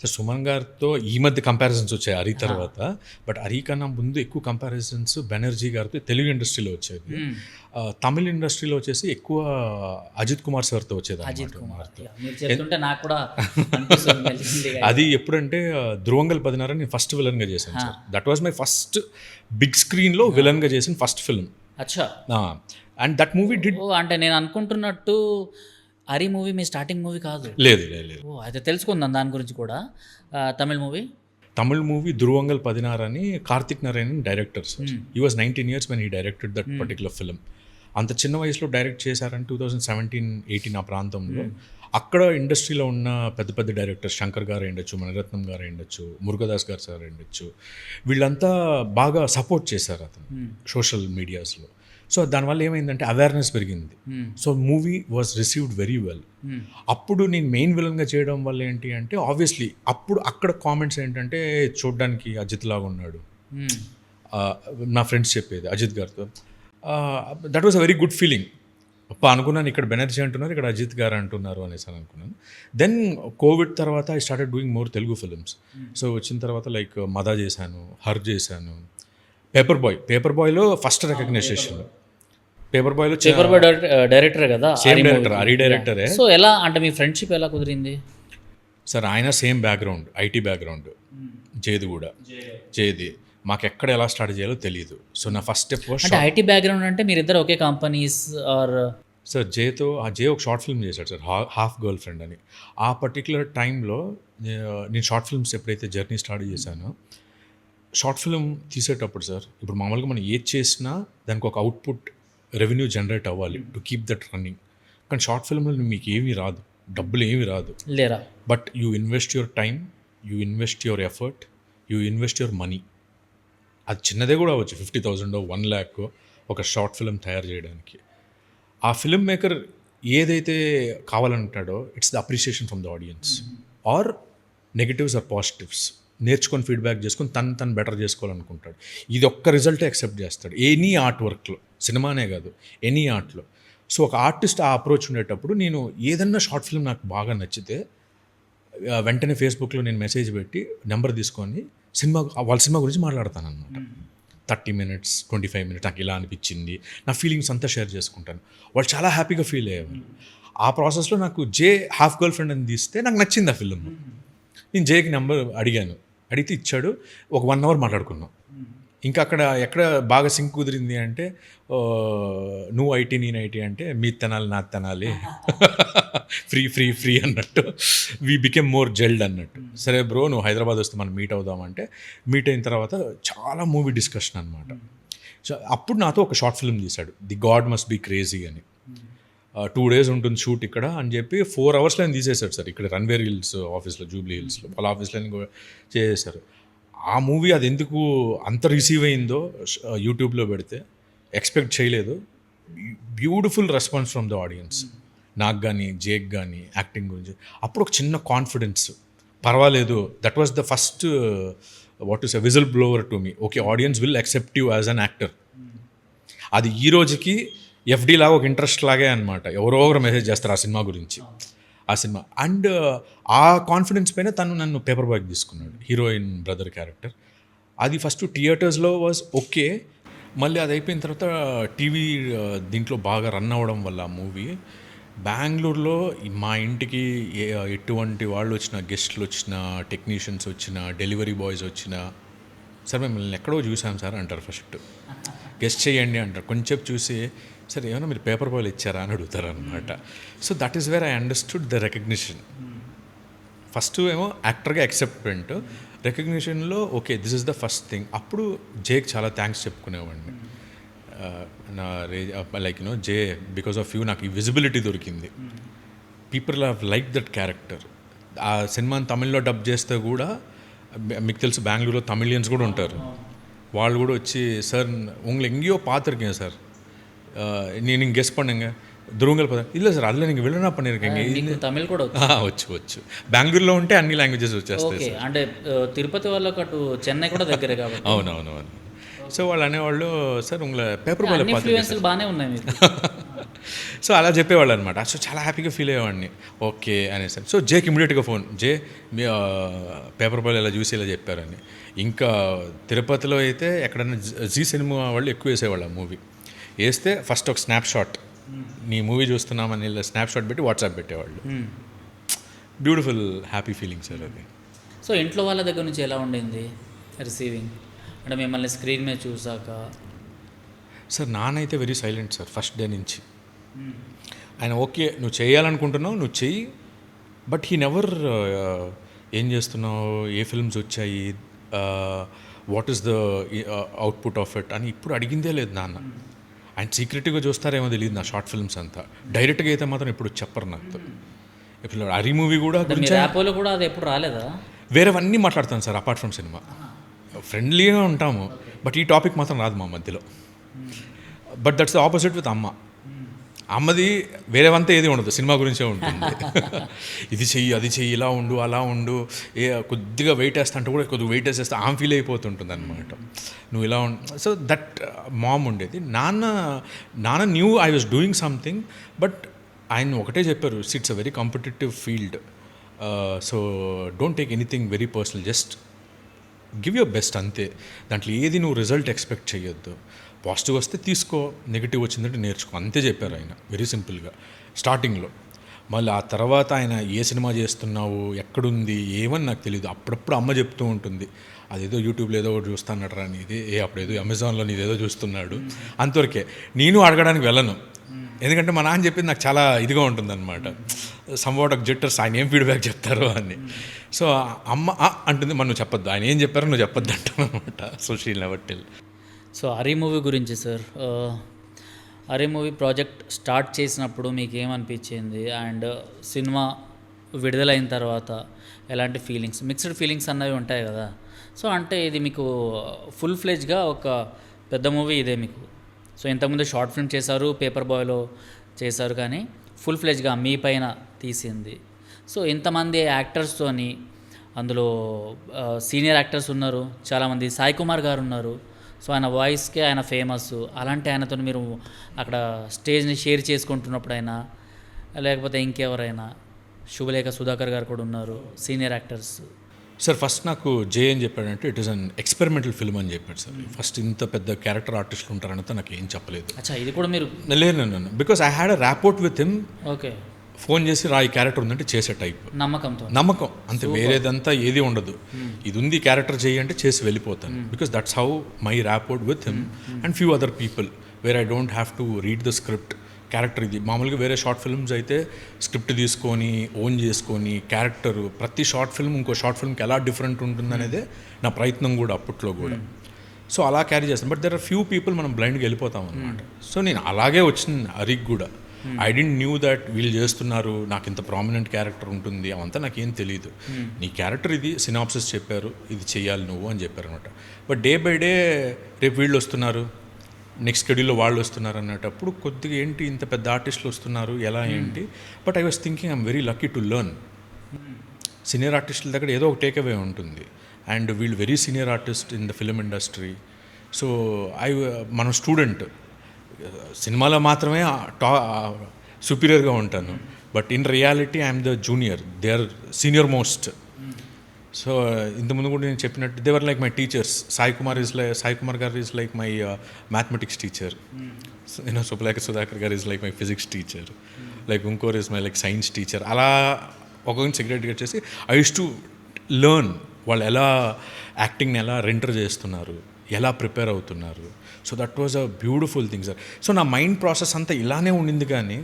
సో సుమన్ గారితో ఈ మధ్య కంపారిజన్స్ వచ్చాయి హరి తర్వాత, బట్ హరి కన్నా ముందు ఎక్కువ కంపారిజన్స్ బెనర్జీ గారితో తెలుగు ఇండస్ట్రీలో వచ్చేది. తమిళ ఇండస్ట్రీలో వచ్చేసి ఎక్కువ అజిత్ కుమార్ సార్తో వచ్చేది. అది ఎప్పుడంటే ధ్రువంగల్ 16 నేను ఫస్ట్ విలన్గా చేశాను sir. That was my first big స్క్రీన్లో విలన్గా చేసిన ఫస్ట్ ఫిల్మ్. అచ్చా. And that movie did. అంటే నేను అనుకుంటున్నట్టు హరి మూవీ మీ స్టార్టింగ్ మూవీ కాదు. లేదు. అయితే తెలుసుకుందాం దాని గురించి కూడా. తమిళ్ మూవీ ధ్రువంగల్ 16 అని Karthik Narayan director sir. He was 19 years when he directed that particular film. అంత చిన్న వయసులో డైరెక్ట్ చేశారని 2017-18 ఆ ప్రాంతంలో. అక్కడ ఇండస్ట్రీలో ఉన్న పెద్ద పెద్ద డైరెక్టర్స్ శంకర్ గారు అయ్యుండొచ్చు, మణిరత్నం గారు అయ్యుండొచ్చు, మురుగదాస్ గారు సార్ అయ్యుండొచ్చు, వీళ్ళంతా బాగా సపోర్ట్ చేశారు అతను సోషల్ మీడియాస్లో. సో దానివల్ల ఏమైందంటే అవేర్నెస్ పెరిగింది. So movie was received very well. అప్పుడు నేను మెయిన్ విలన్గా చేయడం వల్ల ఏంటి అంటే ఆబ్వియస్లీ అప్పుడు అక్కడ కామెంట్స్ ఏంటంటే చూడడానికి అజిత్ లాగా ఉన్నాడు, నా ఫ్రెండ్స్ చెప్పేది అజిత్ గారితో. That was a very good feeling. అనుకున్నాను ఇక్కడ బెనర్జీ అంటున్నారు, ఇక్కడ అజిత్ గారు అంటున్నారు అనేసి అని అనుకున్నాను. దెన్ కోవిడ్ తర్వాత I started doing more Telugu films. So వచ్చిన తర్వాత లైక్ మదా చేశాను, హర్ చేశాను, పేపర్ బాయ్లో first recognition. Paper boy director కదా, సేమ్ డైరెక్టర్, హరి డైరెక్టరే. సో ఎలా అంటే మీ ఫ్రెండ్షిప్ ఎలా కుదిరింది? సార్ ఆయన సేమ్ బ్యాక్గ్రౌండ్, ఐటీ బ్యాక్గ్రౌండ్, జేది కూడా జేది. మాకు ఎక్కడ ఎలా స్టార్ట్ చేయాలో తెలియదు. సో నా ఫస్ట్ స్టెప్ అంటే ఐటీ బ్యాక్గ్రౌండ్ అంటే మీరిద్దరు ఒకే కంపెనీస్ ఆర్? సార్ జే ఒక షార్ట్ ఫిల్మ్ చేశాడు సార్, హాఫ్ గర్ల్ ఫ్రెండ్ అని. ఆ పర్టికులర్ టైంలో నేను షార్ట్ ఫిల్మ్స్ ఎప్పుడైతే జర్నీ స్టార్ట్ చేశానో, షార్ట్ ఫిల్మ్ తీసేటప్పుడు సార్ ఇప్పుడు మామూలుగా మనం ఏది చేసినా దానికి ఒక అవుట్పుట్ రెవెన్యూ జనరేట్ అవ్వాలి టు కీప్ దట్ రన్నింగ్. కానీ షార్ట్ ఫిల్మ్లో మీకు ఏమీ రాదు, డబ్బులు ఏమీ రాదు లేరా. But you invest your time, you invest your effort, you invest your money. అది చిన్నదే కూడా అవ్వచ్చు, 50,000 1 lakh ఒక షార్ట్ ఫిల్మ్ తయారు చేయడానికి. ఆ ఫిల్మ్ మేకర్ ఏదైతే కావాలంటాడో it's the appreciation from the audience or negatives or positives నేర్చుకొని ఫీడ్బ్యాక్ చేసుకొని తను బెటర్ చేసుకోవాలనుకుంటాడు. ఇది ఒక్క రిజల్టే యాక్సెప్ట్ చేస్తాడు ఎనీ ఆర్ట్ వర్క్లో, సినిమానే కాదు ఎనీ ఆర్ట్లో. సో ఒక ఆర్టిస్ట్ ఆ అప్రోచ్ ఉండేటప్పుడు నేను ఏదన్నా షార్ట్ ఫిల్మ్ నాకు బాగా నచ్చితే వెంటనే ఫేస్బుక్లో నేను మెసేజ్ పెట్టి నెంబర్ తీసుకొని వాళ్ళ సినిమా గురించి మాట్లాడతాను అనమాట. 30 minutes 25 minutes నాకు ఇలా అనిపించింది, నా ఫీలింగ్స్ అంతా షేర్ చేసుకుంటాను. వాళ్ళు చాలా హ్యాపీగా ఫీల్ అయ్యేవాళ్ళు. ఆ ప్రాసెస్లో నాకు జే హాఫ్ గర్ల్ ఫ్రెండ్ అని తీస్తే నాకు నచ్చింది ఆ ఫిల్మ్. నేను జేకి నెంబర్ అడిగితే ఇచ్చాడు. ఒక 1 hour మాట్లాడుకున్నాం. ఇంకా అక్కడ ఎక్కడ బాగా సింక్ కుదిరింది అంటే నువ్వు ఐటీ నేను ఐటీ అంటే మీ తినాలి నా తినాలి ఫ్రీ ఫ్రీ ఫ్రీ అన్నట్టు వీ బికెమ్ మోర్ జెల్డ్ అన్నట్టు. సరే బ్రో నువ్వు హైదరాబాద్ వస్తే మనం మీట్ అవుదామంటే మీట్ అయిన తర్వాత చాలా మూవీ డిస్కషన్ అనమాట. సో అప్పుడు నాతో ఒక షార్ట్ ఫిల్మ్ తీశాడు, the God must be crazy అని. 2 days ఉంటుంది షూట్ ఇక్కడ అని చెప్పి 4 hours ఆయన తీసేశాడు సార్. ఇక్కడ రణ్వేర్ హిల్స్ ఆఫీస్లో, జూబ్లీ హిల్స్లో వాళ్ళ ఆఫీస్లో చేసేశారు. ఆ మూవీ అది ఎందుకు అంత రిసీవ్ అయిందో యూట్యూబ్లో పెడితే ఎక్స్పెక్ట్ చేయలేదు. Beautiful response from the audience, నాకు కానీ జేక్ కానీ యాక్టింగ్ గురించి. అప్పుడు ఒక చిన్న కాన్ఫిడెన్స్, పర్వాలేదు, that was the first what is a whistle blower to me. Okay audience will accept you as an actor. అది ఈ రోజుకి ఎఫ్డీ లాగా ఒక ఇంట్రెస్ట్ లాగే అనమాట. ఎవరో ఒకరు మెసేజ్ చేస్తారు ఆ సినిమా గురించి, ఆ సినిమా. అండ్ ఆ కాన్ఫిడెన్స్ పైన తను నన్ను పేపర్ బాయ్కి తీసుకున్నాడు, హీరోయిన్ బ్రదర్ క్యారెక్టర్. అది ఫస్ట్ థియేటర్స్లో వాజ్ ఓకే. మళ్ళీ అది అయిపోయిన తర్వాత టీవీ దీంట్లో బాగా రన్ అవ్వడం వల్ల ఆ మూవీ బెంగళూరులో మా ఇంటికి ఎటువంటి వాళ్ళు వచ్చినా, గెస్ట్లు వచ్చినా, టెక్నీషియన్స్ వచ్చినా, డెలివరీ బాయ్స్ వచ్చినా, సార్ మిమ్మల్ని ఎక్కడో చూసాం సార్ అంటారు. ఫస్ట్ గెస్ట్ చేయండి అంటారు. కొంచెం చూసి సార్ ఏమైనా మీరు పేపర్ బాయ్లు ఇచ్చారా అని అడుగుతారు అనమాట. So that is where I understood the recognition. First ఏమో యాక్టర్గా యాక్సెప్ట్మెంట్, రికగ్నిషన్లో okay this is the first thing. అప్పుడు జేకి చాలా థ్యాంక్స్ చెప్పుకునేవాడిని. నా like you know Jay because of you నాకు ఈ విజిబిలిటీ దొరికింది. People have like that character. ఆ సినిమాని తమిళ్లో డబ్ చేస్తే కూడా మీకు తెలుసు బెంగళూరులో తమిళియన్స్ కూడా ఉంటారు. వాళ్ళు కూడా వచ్చి సార్ உங்களை எங்கேயோ பார்த்துருக்கேன் சார், நீங்கள் கெஸ் பண்ணுங்க துருவங்கள் பார்த்தா இல்லை సార్ அதில் நீங்கள் విలనా பண்ணியிருக்கீங்க. తమిళ్ కూడా వచ్చు. బెంగళూరులో ఉంటే అన్ని లాంగ్వేజెస్ వచ్చేస్తాయి. అంటే తిరుపతి వాళ్ళకి అటు చెన్నై కూడా దగ్గరే కాబట్టి. అవునవును. సో వాళ్ళు అనేవాళ్ళు సార్ ఉంగ పేపర్ బాయ్ ఇన్ఫ్లుయెన్స్లు బాగానే ఉన్నాయి మీకు. సో అలా చెప్పేవాళ్ళు అనమాట. సో చాలా హ్యాపీగా ఫీల్ అయ్యేవాడిని. ఓకే అనేసి. సో జేకి ఇమీడియట్గా ఫోన్, జే మీ పేపర్ బాయ్ ఇలా చూసి ఇలా చెప్పారని. ఇంకా తిరుపతిలో అయితే ఎక్కడన్నా జీ సినిమా వాళ్ళు ఎక్కువ వేసేవాళ్ళు ఆ మూవీ. వేస్తే ఫస్ట్ ఒక స్నాప్ షాట్, నీ మూవీ చూస్తున్నామని స్నాప్ షాట్ పెట్టి వాట్సాప్ పెట్టేవాళ్ళు. బ్యూటిఫుల్ హ్యాపీ ఫీలింగ్ సార్ అది. సో ఇంట్లో వాళ్ళ దగ్గర నుంచి ఎలా ఉండింది రిసీవింగ్, అంటే మిమ్మల్ని స్క్రీన్ మీద చూసాక? సార్ నాన్నైతే very silent sir first day నుంచి. ఆయన ఓకే నువ్వు చేయాలనుకుంటున్నావు నువ్వు చెయ్యి, బట్ హీ నెవర్ ఏం చేస్తున్నావు, ఏ ఫిల్మ్స్ వచ్చాయి, what is the output of it అని ఇప్పుడు అడిగిందే లేదు నాన్న. ఆయన సీక్రెట్గా చూస్తారేమో తెలియదు నా షార్ట్ ఫిల్మ్స్ అంతా. డైరెక్ట్గా అయితే మాత్రం ఇప్పుడు చెప్పరు నాకు. ఇప్పుడు హరి మూవీ కూడా కూడా అది ఎప్పుడు రాలేదా? వేరేవన్నీ మాట్లాడతాను సార్ అపార్ట్ ఫ్రమ్ సినిమా. ఫ్రెండ్లీగా ఉంటాము బట్ ఈ టాపిక్ మాత్రం రాదు మా మధ్యలో. But that's the opposite with అమ్మ. అమ్మది వేరేవంతా ఏది ఉండదు, సినిమా గురించే ఉంటుంది. ఇది చెయ్యి, అది చెయ్యి, ఇలా ఉండు, అలా ఉండు, కొద్దిగా వెయిట్ వేస్తా అంటే కూడా కొద్దిగా వెయిట్ వేసేస్తే ఆమె ఫీల్ అయిపోతుంటుంది అనమాట. నువ్వు ఇలా సో దట్ మామ్ ఉండేది. నాన్న new I was doing something, but ఆయన ఒకటే చెప్పారు, it's a very competitive field, so don't take anything very personal, just give your best అంతే. దాంట్లో ఏది నువ్వు రిజల్ట్ ఎక్స్పెక్ట్ చేయొద్దు, పాజిటివ్ వస్తే తీసుకో, నెగిటివ్ వచ్చిందంటే నేర్చుకో, అంతే చెప్పారు ఆయన వెరీ సింపుల్గా స్టార్టింగ్లో. మళ్ళీ ఆ తర్వాత ఆయన ఏ సినిమా చేస్తున్నావు, ఎక్కడుంది, ఏమని నాకు తెలియదు. అప్పుడప్పుడు అమ్మ చెప్తూ ఉంటుంది, అదేదో యూట్యూబ్లో ఏదో ఒకటి చూస్తానట రా నీది, అప్పుడేదో అమెజాన్లో నీదేదో చూస్తున్నాడు, అంతవరకే. నేను అడగడానికి వెళ్ళను, ఎందుకంటే మా నాన్న చెప్పింది నాకు చాలా ఇదిగా ఉంటుంది అనమాట. సమ్వాట్ ఆఫ్ జెట్టర్స్, ఆయన ఏం ఫీడ్బ్యాక్ చెప్తారో అని. సో అమ్మ అంటుంది, మనం నువ్వు చెప్పొద్దు, ఆయన ఏం చెప్పారో నువ్వు చెప్పొద్దు అంటాను అనమాట. So she never tell. So Hari movie గురించి sir, Hari movie project start చేసినప్పుడు మీకు ఏమనిపించింది, అండ్ సినిమా విడుదలైన తర్వాత ఎలాంటి ఫీలింగ్స్, మిక్స్డ్ ఫీలింగ్స్ అన్నవి ఉంటాయి కదా. సో అంటే ఇది మీకు ఫుల్ ఫ్లెజ్గా ఒక పెద్ద మూవీ ఇదే మీకు. సో ఇంతకుముందు షార్ట్ ఫిల్మ్ చేశారు, పేపర్ బాయ్లో చేశారు, కానీ ఫుల్ ఫ్లెజ్గా మీ పైన తీసింది. సో ఇంతమంది యాక్టర్స్తోని, అందులో సీనియర్ యాక్టర్స్ ఉన్నారు చాలామంది, సాయి కుమార్ గారు ఉన్నారు. సో ఆయన వాయిస్కే ఆయన ఫేమస్. అలాంటి ఆయనతో మీరు అక్కడ స్టేజ్ని షేర్ చేసుకుంటున్నప్పుడు అయినా, లేకపోతే ఇంకెవరైనా, శుభలేఖ సుధాకర్ గారు కూడా ఉన్నారు, సీనియర్ యాక్టర్స్. సార్ ఫస్ట్ నాకు జే ఏం చెప్పాడంటే it is an experimental film అని చెప్పాడు సార్. ఫస్ట్ ఇంత పెద్ద క్యారెక్టర్ ఆర్టిస్టులు ఉంటారంటే నాకు ఏం చెప్పలేదు. అచ్చా, ఇది కూడా మీరు లేదు నన్ను, because I had a rapport with him. Okay, phone చేసి ఈ క్యారెక్టర్ ఉందంటే చేసే టైప్ నమ్మకం అంతే, వేరేదంతా ఏది ఉండదు. ఇది ఉంది క్యారెక్టర్ చేయంటే చేసి వెళ్ళిపోతాను, because that's how my rapport with him and few other people, where I don't have to read the script. Character ఇది మామూలుగా వేరే షార్ట్ ఫిల్మ్స్ అయితే స్క్రిప్ట్ తీసుకొని ఓన్ చేసుకొని క్యారెక్టర్, ప్రతి షార్ట్ ఫిల్మ్ ఇంకో షార్ట్ ఫిల్మ్కి ఎలా డిఫరెంట్ ఉంటుందనేదే నా ప్రయత్నం కూడా అప్పట్లో కూడా. సో అలా క్యారీ చేస్తాను. But there are few people మనం బ్లైండ్గా వెళ్ళిపోతాం అనమాట. సో నేను అలాగే వచ్చింది హరికి కూడా. ఐ డెంట్ న్యూ దట్ వీళ్ళు చేస్తున్నారు, నాకు ఇంత ప్రామినెంట్ క్యారెక్టర్ ఉంటుంది, అవంతా నాకేం తెలియదు. నీ క్యారెక్టర్ ఇది, సినాప్సిస్ చెప్పారు, ఇది చెయ్యాలి నువ్వు అని చెప్పారు అనమాట. బట్ డే బై డే రేపు వీళ్ళు వస్తున్నారు, నెక్స్ట్ షెడ్యూల్లో వాళ్ళు వస్తున్నారు అన్నటప్పుడు కొద్దిగా ఏంటి ఇంత పెద్ద ఆర్టిస్టులు వస్తున్నారు ఎలా ఏంటి. But I was thinking I'm very lucky to learn. Senior ఆర్టిస్టుల దగ్గర ఏదో ఒక టేక్ అవే ఉంటుంది, అండ్ వీళ్ళు very senior artist in the film industry. So మనం స్టూడెంట్, సినిమాలో మాత్రమే సుపీరియర్గా ఉంటాను, but in reality I'm the junior, they are senior most. So ఇంతకుముందు కూడా నేను చెప్పినట్టు they were like my teachers. Sai Kumar garu is like my mathematics teacher, Shubhalekha Sudhakar garu is like my physics teacher, like ఇంకోర్ is my like science teacher. అలా ఒక్కొక్కరిని segregate చేసి I use to learn వాళ్ళు ఎలా యాక్టింగ్ని ఎలా రెండర్ చేస్తున్నారు, ఎలా ప్రిపేర్ అవుతున్నారు. So that was a beautiful thing sir. So నా మైండ్ ప్రాసెస్ అంతా ఇలానే ఉండింది, కానీ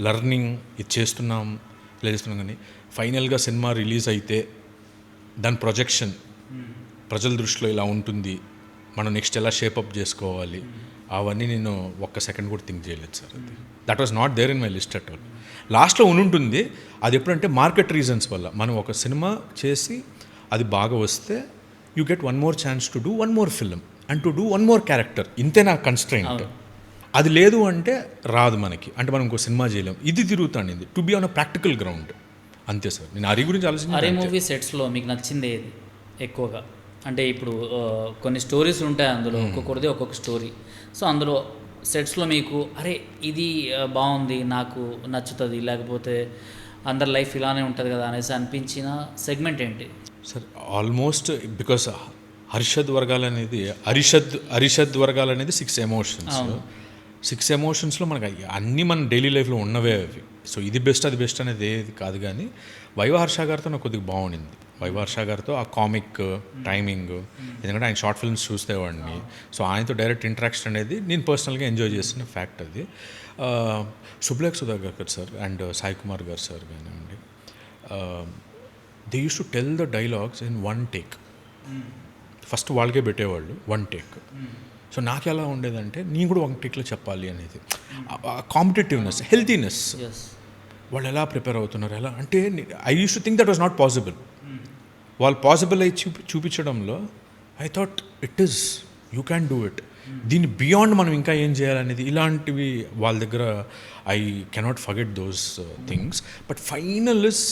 లెర్నింగ్ ఇది చేస్తున్నాం ఇలా చేస్తున్నాం, కానీ ఫైనల్గా సినిమా రిలీజ్ అయితే దాని ప్రొజెక్షన్ ప్రజల దృష్టిలో ఇలా ఉంటుంది, మనం నెక్స్ట్ ఎలా షేపప్ చేసుకోవాలి, అవన్నీ నేను ఒక్క సెకండ్ కూడా థింక్ చేయలేదు సార్. అది that was not there in my list at all. లాస్ట్లో ఉంటుంది, అది ఎప్పుడంటే మార్కెట్ రీజన్స్ వల్ల. మనం ఒక సినిమా చేసి అది బాగా వస్తే you get one more chance to do one more film and to do one more character, ఇంతే నా కన్స్ట్రెయింట్. అది లేదు అంటే రాదు మనకి, అంటే మనం ఇంకో సినిమా చేయలేం. ఇది తిరుగుతాను, ఇది to be on a practical ground, అంతే సార్. నేను హరి గురించి ఆలోచించి, హరి మూవీ సెట్స్లో మీకు నచ్చింది ఏది ఎక్కువగా? అంటే ఇప్పుడు కొన్ని స్టోరీస్ ఉంటాయి అందులో, ఒక్కొక్కరిది ఒక్కొక్క స్టోరీ. సో అందులో సెట్స్లో మీకు అరే ఇది బాగుంది, నాకు నచ్చుతుంది, లేకపోతే అందరి లైఫ్ ఇలానే ఉంటుంది కదా అనేసి అనిపించిన సెగ్మెంట్ ఏంటి సార్? ఆల్మోస్ట్ బికాస్ హరిషద్ వర్గాలు అనేది 6 ఎమోషన్స్. 6 ఎమోషన్స్లో మనకు అన్నీ మన డైలీ లైఫ్లో ఉన్నవే అవి. సో ఇది బెస్ట్ అది బెస్ట్ అనేది ఏది కాదు, కానీ వైవహర్ష గారితో నాకు కొద్దిగా బాగుండింది. వైవహర్ష గారితో ఆ కామిక్ టైమింగ్, ఎందుకంటే ఆయన షార్ట్ ఫిల్మ్స్ చూసేవాడిని. సో ఆయనతో డైరెక్ట్ ఇంటరాక్షన్ అనేది నేను పర్సనల్గా ఎంజాయ్ చేసిన ఫ్యాక్ట్ అది. శుభలేఖ సుధాకర్ గారు సార్ అండ్ సాయి కుమార్ గారు సార్ కానివ్వండి, they use to tell the dialogues in one take. First వాళ్ళకే పెట్టేవాళ్ళు వన్ టేక్. సో నాకు ఎలా ఉండేదంటే నేను కూడా వన్ టేక్లో చెప్పాలి అనేది, కాంపిటేటివ్నెస్, హెల్తీనెస్. వాళ్ళు ఎలా ప్రిపేర్ అవుతున్నారు ఎలా అంటే, I use to think that was not possible. వాళ్ళు పాసిబుల్ అయి చూపించడంలో I thought it is, you can do it. దీని బియాండ్ మనం ఇంకా ఏం చేయాలనేది ఇలాంటివి వాళ్ళ దగ్గర I cannot forget those things. But final is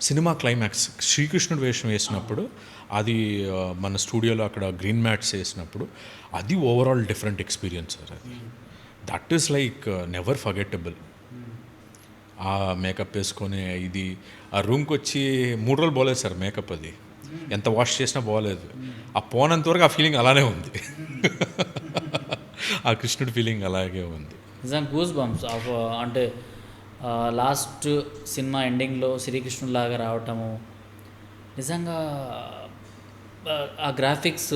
cinema climax. శ్రీకృష్ణుడు వేషం వేసినప్పుడు అది మన స్టూడియోలో అక్కడ గ్రీన్ మ్యాట్స్ వేసినప్పుడు అది ఓవరాల్ డిఫరెంట్ ఎక్స్పీరియన్స్ సార్. అది that is like never forgettable. ఆ మేకప్ వేసుకొని ఇది ఆ రూమ్కి వచ్చి 3 రోజులు పోలేదు సార్ మేకప్. అది ఎంత వాష్ చేసినా పోలేదు. ఆ పోనంత వరకు ఆ ఫీలింగ్ అలానే ఉంది. ఆ కృష్ణుడి ఫీలింగ్ అలాగే ఉంది. నిజంగా గూస్ బంప్స్ ఆఫ్ అంటే లాస్ట్ సినిమా ఎండింగ్లో శ్రీకృష్ణుడు లాగా రావటము నిజంగా ఆ గ్రాఫిక్స్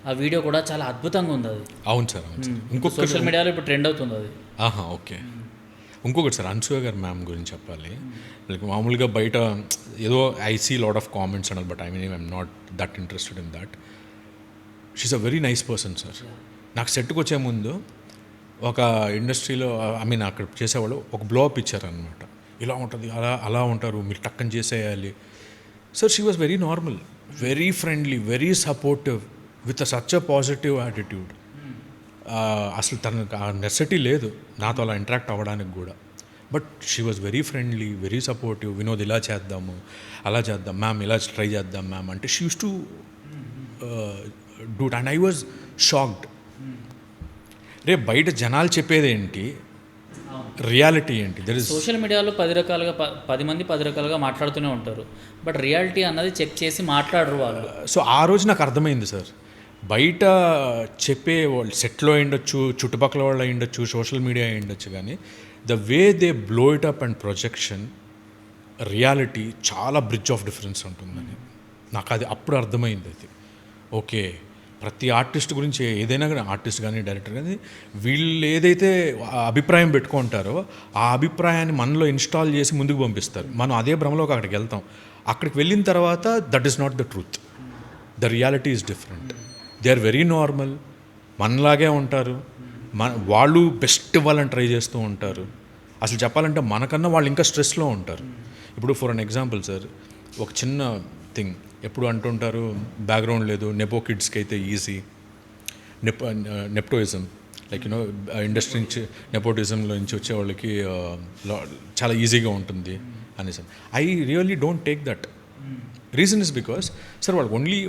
ఆ వీడియో కూడా చాలా అద్భుతంగా ఉంది. అది అవును సార్, అవును సార్. ఇంకొక సోషల్ మీడియాలో ఇప్పుడు ట్రెండ్ అవుతుంది అది. ఓకే. ఇంకొకటి సార్, అన్సూయ గారు మ్యామ్ గురించి చెప్పాలి. మామూలుగా బయట ఏదో I see lot of comments అన్నారు, but I'm not that interested in that. She's a very nice person sir. నాకు సెట్కి వచ్చే ముందు ఒక ఇండస్ట్రీలో అక్కడ చేసేవాళ్ళు ఒక బ్లోఅప్ ఇచ్చారనమాట. ఇలా ఉంటుంది, అలా ఉంటారు, మీరు టక్కని చేసేయాలి. Sir she was very normal, very friendly, very supportive, with such a positive attitude. అసలు తనకు ఆ నెసెసిటీ లేదు నాతో అలా ఇంటరాక్ట్ అవ్వడానికి కూడా. But she was very friendly, very supportive. Vinod ఇలా చేద్దాము, అలా చేద్దాం మ్యామ్, ఇలా ట్రై చేద్దాం మ్యామ్ అంటే she use to do it. And I was shocked. రే బయట జనాలు చెప్పేది ఏంటి, రియాలిటీ ఏంటి? దర్ ఇస్ సోషల్ మీడియాలో 10 మంది 10 రకాలుగా మాట్లాడుతూనే ఉంటారు, బట్ రియాలిటీ అన్నది చెక్ చేసి మాట్లాడరు వాళ్ళు. సో ఆ రోజు నాకు అర్థమైంది సార్, బయట చెప్పే వాళ్ళు సెట్లో అయ్యుండొచ్చు, చుట్టుపక్కల వాళ్ళు అయ్యుండొచ్చు, సోషల్ మీడియా అయ్యుండొచ్చు, కానీ the way they blow it up and projection, reality చాలా బ్రిడ్జ్ ఆఫ్ డిఫరెన్స్ ఉంటుందని నాకు అది అప్పుడు అర్థమైంది. అది ఓకే, ప్రతి ఆర్టిస్ట్ గురించి ఏదైనా కానీ, ఆర్టిస్ట్ కానీ డైరెక్టర్ కానీ, వీళ్ళు ఏదైతే అభిప్రాయం పెట్టుకుంటారో ఆ అభిప్రాయాన్ని మనలో ఇన్స్టాల్ చేసి ముందుకు పంపిస్తారు. మనం అదే భ్రమలోకి అక్కడికి వెళ్తాం. అక్కడికి వెళ్ళిన తర్వాత that is not the truth, the reality is different. They are very normal, మనలాగే ఉంటారు. వాళ్ళు బెస్ట్ ఇవ్వాలని ట్రై చేస్తూ ఉంటారు. అసలు చెప్పాలంటే మనకన్నా వాళ్ళు ఇంకా స్ట్రెస్లో ఉంటారు. ఇప్పుడు ఫర్ అన్ ఎగ్జాంపుల్ సార్, ఒక చిన్న థింగ్ ఎప్పుడు అంటుంటారు, బ్యాక్గ్రౌండ్ లేదు, నెపో కిడ్స్కి అయితే easy, nepotism, like you know industry నుంచి నెపోటిజంలో నుంచి వచ్చే వాళ్ళకి చాలా ఈజీగా ఉంటుంది అనేసి. I really don't take that. Reason is because sir వాళ్ళకి only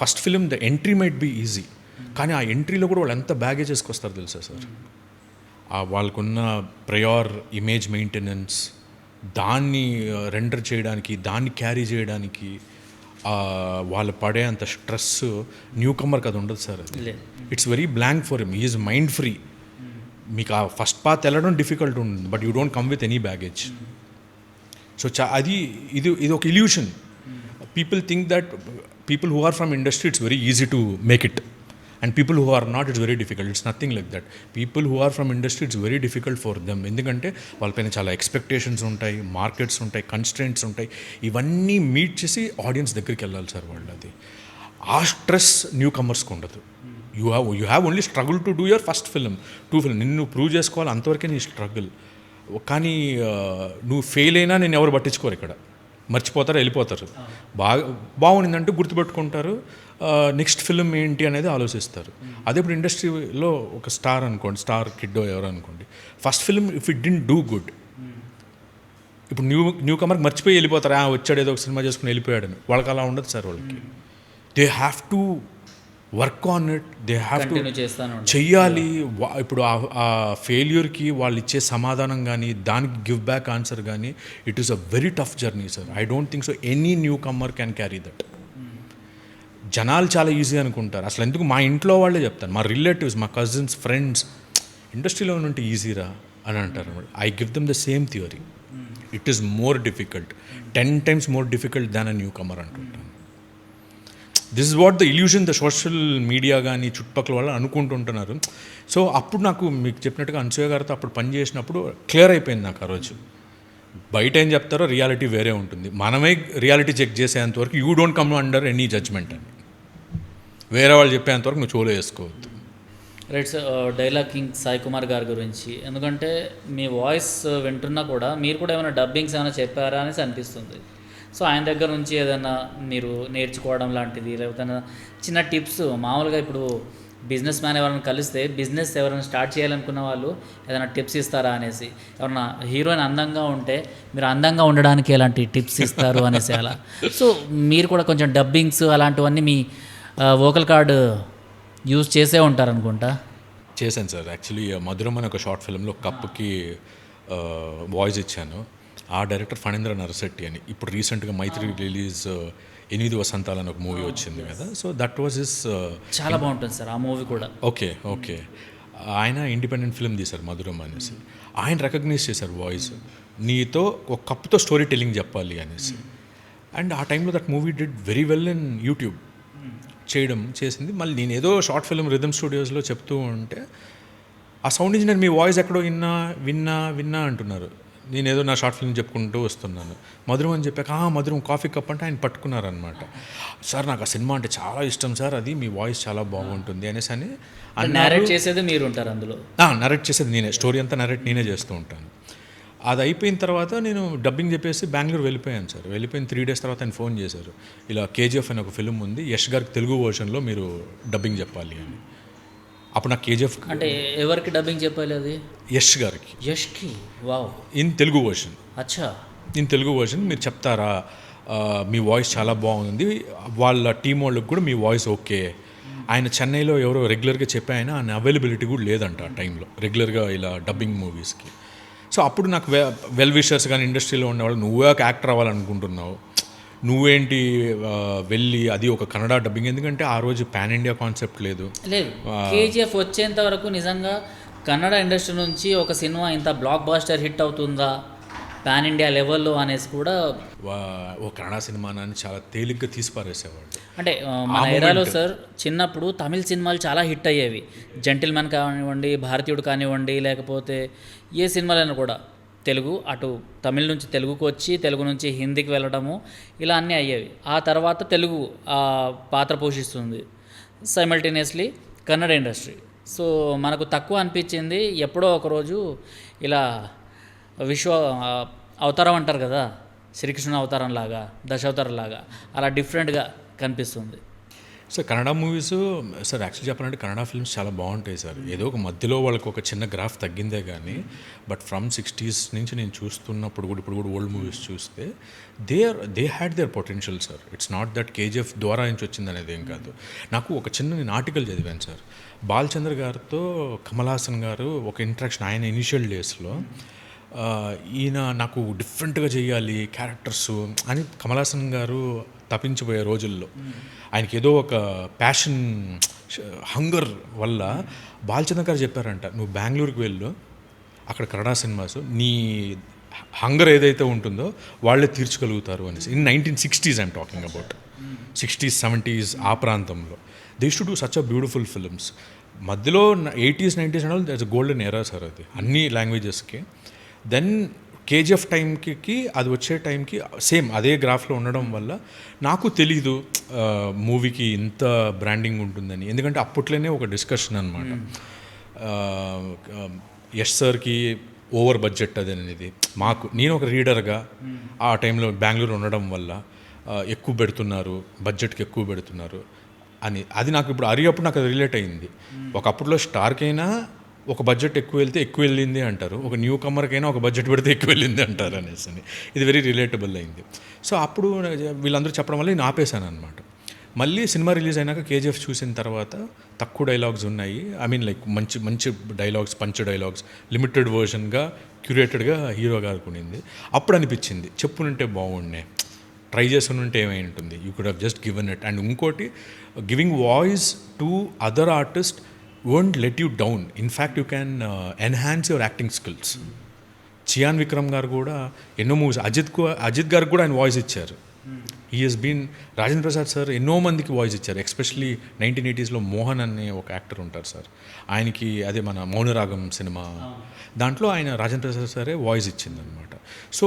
first film the entry might be easy, కానీ ఆ ఎంట్రీలో కూడా వాళ్ళు ఎంత బ్యాగేజ్ వేసుకొస్తారు తెలుసా సార్. వాళ్ళకున్న ప్రయర్ ఇమేజ్ మెయింటెనెన్స్, దాన్ని రెండర్ చేయడానికి, దాన్ని క్యారీ చేయడానికి వాళ్ళు పడే అంత స్ట్రెస్ న్యూ కమర్కి అది ఉండదు సార్. అది it's very blank for him, is mind free. మీకు ఆ ఫస్ట్ పాత్ వెళ్ళడం డిఫికల్ట్ ఉంటుంది, but you don't come with any baggage. So ఇది ఒక illusion. People think that people who are from industry, it's very easy to make it, and people who are not, it's very difficult. It's nothing like that. People who are from industry, it's very difficult for them. ఎందుకంటే వాళ్ళపైన చాలా expectations ఉంటాయి, markets ఉంటాయి, constraints ఉంటాయి. ఇవన్నీ meet చేసి audience దగ్గరికి వెళ్ళాలి సార్ వాళ్ళు. అది ఆ స్ట్రెస్ న్యూ కమర్స్కి ఉండదు. You have only struggle to do your first film, 2 film నిన్ను ప్రూవ్ చేసుకోవాలి, అంతవరకే నీ స్ట్రగుల్. కానీ నువ్వు ఫెయిల్ అయినా నేను ఎవరు పట్టించుకోరు, ఇక్కడ మర్చిపోతారు, వెళ్ళిపోతారు. బాగుండిందంటే గుర్తుపెట్టుకుంటారు, నెక్స్ట్ ఫిల్మ్ ఏంటి అనేది ఆలోచిస్తారు. అదే ఇప్పుడు ఇండస్ట్రీలో ఒక స్టార్ అనుకోండి, స్టార్ కిడ్డో ఎవరు అనుకోండి, first film if it didn't do good, ఇప్పుడు న్యూ కమర్కి మర్చిపోయి వెళ్ళిపోతారు, వచ్చాడు ఏదో ఒక సినిమా చేసుకుని వెళ్ళిపోయాడని. వాళ్ళకి అలా ఉండదు సార్. వాళ్ళకి they have to work on it, they have to చెయ్యాలి. ఇప్పుడు ఆ ఫెయిల్యూర్కి వాళ్ళు ఇచ్చే సమాధానం కానీ, దానికి గివ్ బ్యాక్ ఆన్సర్ కానీ, it is a very tough journey sir. I don't think so any newcomer can carry that. జనాలు చాలా ఈజీ అనుకుంటారు. అసలు ఎందుకు మా ఇంట్లో వాళ్ళే చెప్తారు, మా రిలేటివ్స్, మా కజిన్స్, ఫ్రెండ్స్, ఇండస్ట్రీలో ఉంటే ఈజీరా అని అంటారు. I give them the same theory. It is more difficult, 10 times more difficult than a newcomer అంటుంటాను. This is what the illusion the social media కానీ చుట్టుపక్కల వాళ్ళు అనుకుంటుంటున్నారు. సో అప్పుడు నాకు మీకు చెప్పినట్టుగా అన్సూయ గారితో అప్పుడు పని చేసినప్పుడు క్లియర్ అయిపోయింది నాకు ఆ రోజు. బయట ఏం చెప్తారో రియాలిటీ వేరే ఉంటుంది. మనమే రియాలిటీ చెక్ చేసేంతవరకు you don't come under any judgement అని. వేరే వాళ్ళు చెప్పేంతవరకు నువ్వు చోలో వేసుకోవద్దు. Right sir, dialogue king Sai Kumar గారి గురించి, ఎందుకంటే మీ వాయిస్ వింటున్నా కూడా మీరు కూడా ఏమైనా డబ్బింగ్స్ ఏమైనా చెప్పారా అనేసి అనిపిస్తుంది. సో ఆయన దగ్గర నుంచి ఏదైనా మీరు నేర్చుకోవడం లాంటిది, లేకపోతే చిన్న టిప్స్, మామూలుగా ఇప్పుడు బిజినెస్ మ్యాన్ ఎవరైనా కలిస్తే బిజినెస్ ఎవరైనా స్టార్ట్ చేయాలనుకున్న వాళ్ళు ఏదైనా టిప్స్ ఇస్తారా అనేసి, ఎవరైనా హీరోయిన్ అందంగా ఉంటే మీరు అందంగా ఉండడానికి ఎలాంటి టిప్స్ ఇస్తారు అనేసి అలా. సో మీరు కూడా కొంచెం డబ్బింగ్స్ అలాంటివన్నీ మీ వోకల్ కార్డ్ యూజ్ చేసే ఉంటారు అనుకుంటా. చేశాను సార్. యాక్చువల్లీ మధురం అనే ఒక షార్ట్ ఫిల్మ్లో కప్పుకి వాయిస్ ఇచ్చాను. ఆ డైరెక్టర్ ఫణీంద్ర నరశెట్టి అని. ఇప్పుడు రీసెంట్గా మైత్రి రిలీజ్ 8 వసంతాలు అని ఒక మూవీ వచ్చింది కదా. So that was his. చాలా బాగుంటుంది సార్ ఆ మూవీ కూడా. ఓకే ఆయన ఇండిపెండెంట్ ఫిల్మ్ తీశారు మధురం అనేసి. ఆయన రికగ్నైజ్ చేశారు వాయిస్, నీతో ఒక కప్పుతో స్టోరీ టెల్లింగ్ చెప్పాలి అనేసి. అండ్ ఆ టైంలో that movie did very well in YouTube. చేసింది. మళ్ళీ నేను ఏదో షార్ట్ ఫిల్మ్ రిథమ్ స్టూడియోస్లో చెప్తూ ఉంటే ఆ సౌండ్ ఇంజనీర్ మీ వాయిస్ ఎక్కడో విన్నా అంటున్నారు. నేనేదో నా షార్ట్ ఫిల్మ్ చెప్పుకుంటూ వస్తున్నాను. మధురం అని చెప్పాక మధురం కాఫీ కప్ అంటే ఆయన పట్టుకున్నారనమాట. సార్ నాకు ఆ సినిమా అంటే చాలా ఇష్టం సార్, అది మీ వాయిస్ చాలా బాగుంటుంది అనేసి అని నరేట్ చేసేది మీరు ఉంటారు అందులో? నరేట్ చేసేది నేనే, స్టోరీ అంతా నరేట్ నేనే చేస్తూ ఉంటాను. అది అయిపోయిన తర్వాత నేను డబ్బింగ్ చెప్పేసి బెంగళూరు వెళ్ళిపోయాను సార్. వెళ్ళిపోయిన 3 days తర్వాత ఆయన ఫోన్ చేశారు, ఇలా కేజీఎఫ్ అనే ఒక ఫిల్మ్ ఉంది, యష్ గారికి తెలుగు వర్షన్లో మీరు డబ్బింగ్ చెప్పాలి అని. అప్పుడు నాకు కేజీఎఫ్ అంటే ఎవరికి డబ్బింగ్ చెప్పాలి అది? యష్ గారికి. యష్కి? వావ్. In Telugu version. అచ్చా. ఇన్ తెలుగు వర్షన్ మీరు చెప్తారా, మీ వాయిస్ చాలా బాగుంది, వాళ్ళ టీం వాళ్ళకి కూడా మీ వాయిస్ ఓకే. ఆయన చెన్నైలో ఎవరో రెగ్యులర్గా చెప్పి ఆయన అవైలబిలిటీ కూడా లేదంట ఆ టైంలో రెగ్యులర్గా ఇలా డబ్బింగ్ మూవీస్కి. సో అప్పుడు నాకు వెల్ విషర్స్ కానీ ఇండస్ట్రీలో ఉండేవాళ్ళు, నువ్వే ఒక యాక్టర్ అవ్వాలనుకుంటున్నావు, నువ్వేంటి వెళ్ళి అది ఒక కన్నడ డబ్బింగ్, ఎందుకంటే ఆ రోజు పాన్ ఇండియా కాన్సెప్ట్ లేదు. కేజీఎఫ్ వచ్చేంత వరకు నిజంగా కన్నడ ఇండస్ట్రీ నుంచి ఒక సినిమా ఇంత బ్లాక్ బాస్టర్ హిట్ అవుతుందా పాన్ ఇండియా లెవెల్లో అనేసి కూడా ఓ కన్నడ సినిమాని చాలా తేలిగ్గా తీసిపారేసేవాడు. అంటే మన ఏరియాలో సార్ చిన్నప్పుడు తమిళ సినిమాలు చాలా హిట్ అయ్యేవి. జెంటిల్మెన్ కానివ్వండి, భారతీయుడు కానివ్వండి, లేకపోతే ఏ సినిమాలైనా కూడా తెలుగు అటు తమిళ నుంచి తెలుగుకు వచ్చి తెలుగు నుంచి హిందీకి వెళ్ళడము ఇలా అన్నీ అయ్యేవి. ఆ తర్వాత తెలుగు పాత్ర పోషిస్తుంది సైమల్టేనియస్లీ కన్నడ ఇండస్ట్రీ. సో మనకు తక్కువ అనిపించింది ఎప్పుడో ఒకరోజు ఇలా విశ్వ అవతారం అంటారు కదా, శ్రీకృష్ణుని అవతారం లాగా, దశావతారం లాగా అలా డిఫరెంట్గా కనిపిస్తుంది. Sir Kannada movies sir actually చెప్పాలంటే కన్నడ ఫిల్మ్స్ చాలా బాగుంటాయి సార్. ఏదో ఒక మధ్యలో వాళ్ళకి ఒక చిన్న గ్రాఫ్ తగ్గిందే కానీ, బట్ ఫ్రమ్ 60s నుంచి నేను చూస్తున్నప్పుడు కూడా ఇప్పుడు కూడా ఓల్డ్ మూవీస్ చూస్తే they had their potential sir. It's not that KGF ద్వారా నుంచి వచ్చింది అనేది ఏం కాదు. నాకు ఒక చిన్న నేను ఆర్టికల్ చదివాను సార్, బాలచంద్ర గారితో కమల్ హాసన్ గారు ఒక ఇంట్రాక్షన్ ఆయన ఇనిషియల్ డేస్లో, ఈయన నాకు డిఫరెంట్గా చేయాలి క్యారెక్టర్స్ అని కమల్ హాసన్ గారు తప్పించిపోయే రోజుల్లో ఆయనకి ఏదో ఒక ప్యాషన్ హంగర్ వల్ల బాలచంద్ర గారు చెప్పారంట, నువ్వు బెంగళూరుకి వెళ్ళు, అక్కడ కన్నడ సినిమాస్ నీ హంగర్ ఏదైతే ఉంటుందో వాళ్ళే తీర్చగలుగుతారు అనేసి. In 1960s I'm talking about 60s 70s ఆ ప్రాంతంలో they used to do such a beautiful films. మధ్యలో 80s 90s and all that's golden era sir అది అన్ని లాంగ్వేజెస్కి. దెన్ కేజీఎఫ్ టైంకి అది వచ్చే టైంకి సేమ్ అదే గ్రాఫ్లో ఉండడం వల్ల నాకు తెలీదు మూవీకి ఇంత బ్రాండింగ్ ఉంటుందని. ఎందుకంటే అప్పట్లోనే ఒక డిస్కషన్ అనమాట, యష్ సార్కి ఓవర్ బడ్జెట్ అది అనేది. నేను ఒక రీడర్గా ఆ టైంలో బెంగళూరు ఉండడం వల్ల ఎక్కువ పెడుతున్నారు, బడ్జెట్కి ఎక్కువ పెడుతున్నారు అని అది నాకు ఇప్పుడు అప్పుడు నాకు అది రిలేట్ అయింది. ఒకప్పట్లో స్టార్కైనా ఒక బడ్జెట్ ఎక్కువ వెళ్తే ఎక్కువ వెళ్ళింది అంటారు, ఒక న్యూ కమర్కైనా ఒక బడ్జెట్ పెడితే ఎక్కువ వెళ్ళింది అంటారు అనేసి. ఇది వెరీ రిలేటబుల్ అయింది. సో అప్పుడు వీళ్ళందరూ చెప్పడం వల్ల నేను ఆపేశాను అనమాట. మళ్ళీ సినిమా రిలీజ్ అయినాక కేజీఎఫ్ చూసిన తర్వాత తక్కువ డైలాగ్స్ ఉన్నాయి, ఐ మీన్ లైక్ మంచి మంచి డైలాగ్స్, పంచ్ డైలాగ్స్, లిమిటెడ్ వర్షన్గా క్యూరేటెడ్గా హీరో గారికి ఉండింది. అప్పుడు అనిపించింది చెప్పునుంటే బాగుండే, ట్రై చేసి ఉంటే ఏమై ఉంటుంది, you could have just given it. And ఇంకోటి, giving voice to other artist won't let you down. In fact, you can enhance your acting skills. Chiyaan Vikram గారు కూడా ఎన్నో మూవీస్, అజిత్ గారికి కూడా ఆయన వాయిస్ ఇచ్చారు. He has been, Rajendra Prasad sir ఎన్నో మందికి వాయిస్ ఇచ్చారు. ఎస్పెషలీ 1980s మోహన్ అనే ఒక యాక్టర్ ఉంటారు సార్, ఆయనకి అదే మన మౌనరాగం సినిమా దాంట్లో ఆయన రాజేంద్ర ప్రసాద్ సారే వాయిస్ ఇచ్చిందనమాట. So